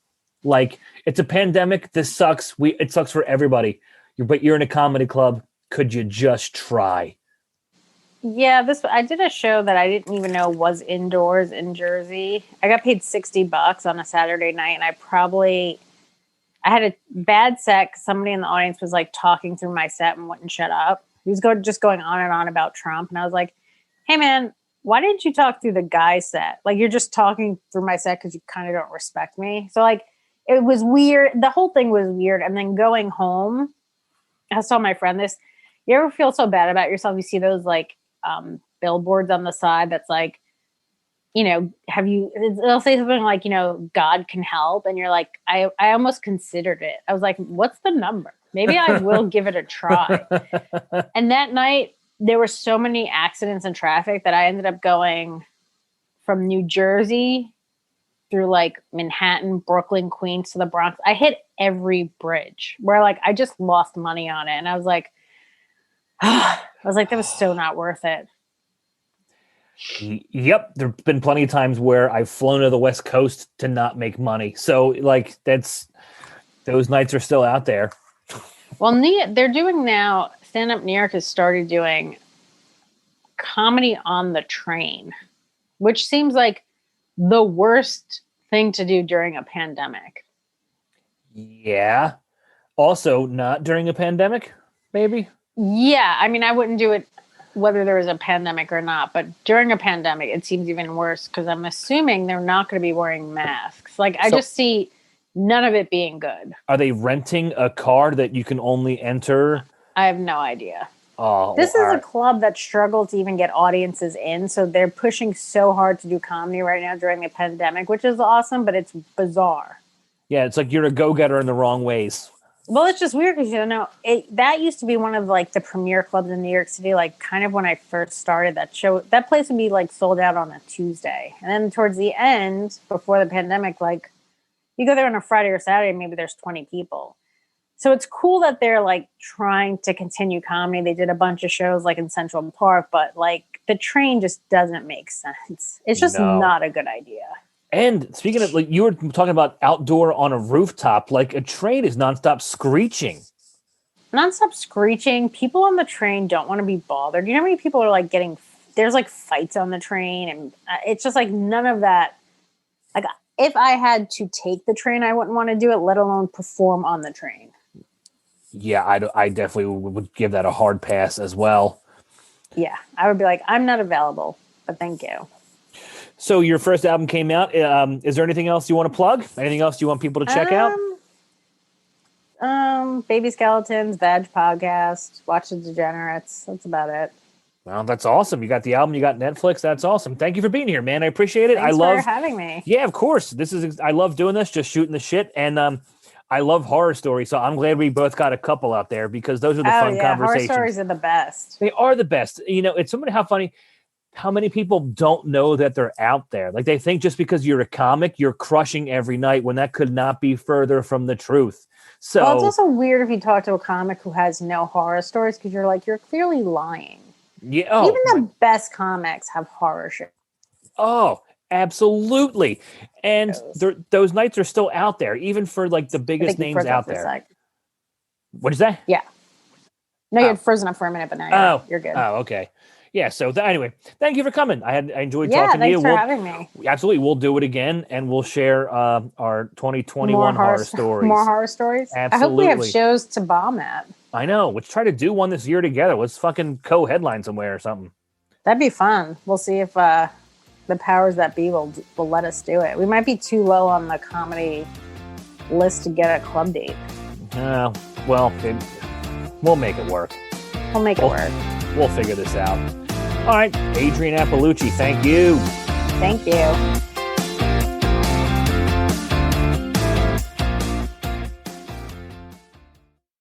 Like it's a pandemic. This sucks. It sucks for everybody. But you're in a comedy club. Could you just try? Yeah, I did a show that I didn't even know was indoors in Jersey. I got paid $60 on a Saturday night, and I had a bad set 'cause somebody in the audience was like talking through my set and wouldn't shut up. He was just going on and on about Trump, and I was like, "Hey, man, why didn't you talk through the guy set? Like you're just talking through my set because you kind of don't respect me." So like it was weird. The whole thing was weird. And then going home, I saw my friend this. You ever feel so bad about yourself? You see those like billboards on the side that's like, it'll say something like, God can help. And you're like, I almost considered it. I was like, what's the number? Maybe I will give it a try. And that night there were so many accidents in traffic that I ended up going from New Jersey through like Manhattan, Brooklyn, Queens to the Bronx. I hit every bridge where like I just lost money on it. And I was like, that was so not worth it. Yep. There've been plenty of times where I've flown to the West Coast to not make money. So like those nights are still out there. Well, they're doing now, Stand Up New York has started doing comedy on the train, which seems like the worst thing to do during a pandemic. Yeah. Also not during a pandemic, maybe? Yeah. I mean, I wouldn't do it whether there was a pandemic or not, but during a pandemic, it seems even worse because I'm assuming they're not going to be wearing masks. Like, I just see none of it being good. Are they renting a car that you can only enter? I have no idea. Oh, this is a club that struggled to even get audiences in, so they're pushing so hard to do comedy right now during the pandemic, which is awesome, but it's bizarre. Yeah, it's like you're a go-getter in the wrong ways. Well, it's just weird because, that used to be one of like the premier clubs in New York City, like kind of when I first started that show. That place would be like sold out on a Tuesday. And then towards the end, before the pandemic, like you go there on a Friday or Saturday, maybe there's 20 people. So it's cool that they're like trying to continue comedy. They did a bunch of shows like in Central Park, but like the train just doesn't make sense. It's just not a good idea. And speaking of, like, you were talking about outdoor on a rooftop, like a train is nonstop screeching. Nonstop screeching. People on the train don't want to be bothered. You know how many people are like there's like fights on the train, and it's just like none of that. Like if I had to take the train, I wouldn't want to do it, let alone perform on the train. Yeah, I definitely would give that a hard pass as well. Yeah, I would be like, I'm not available, but thank you. So your first album came out. Is there anything else you want to plug? Anything else you want people to check out? Baby Skeletons, Vadge podcast, watch the Degenerates. That's about it. Well, that's awesome. You got the album, you got Netflix. That's awesome. Thank you for being here, man. I appreciate it. Thanks for having me. Yeah, of course. I love doing this, just shooting the shit. And I love horror stories. So I'm glad we both got a couple out there because those are the fun conversations. Horror stories are the best. They are the best. It's somebody how many people don't know that they're out there. Like they think just because you're a comic, you're crushing every night when that could not be further from the truth. So it's also weird if you talk to a comic who has no horror stories because you're clearly lying. Yeah. Even the best comics have horror shit. Oh, absolutely. And those nights are still out there, even for like the biggest names out there. What is that? Yeah. No, you had frozen up for a minute, but now you're good. Oh, okay. Yeah, so anyway, thank you for coming. I enjoyed talking to you. Yeah, thanks for having me. Absolutely. We'll do it again, and we'll share our 2021 horror stories. More horror stories? Absolutely. I hope we have shows to bomb at. I know. Let's try to do one this year together. Let's fucking co-headline somewhere or something. That'd be fun. We'll see if the powers that be will let us do it. We might be too low on the comedy list to get a club date. Well, we'll make it work. We'll make it work. We'll figure this out. All right, Adrienne Iapalucci, thank you. Thank you.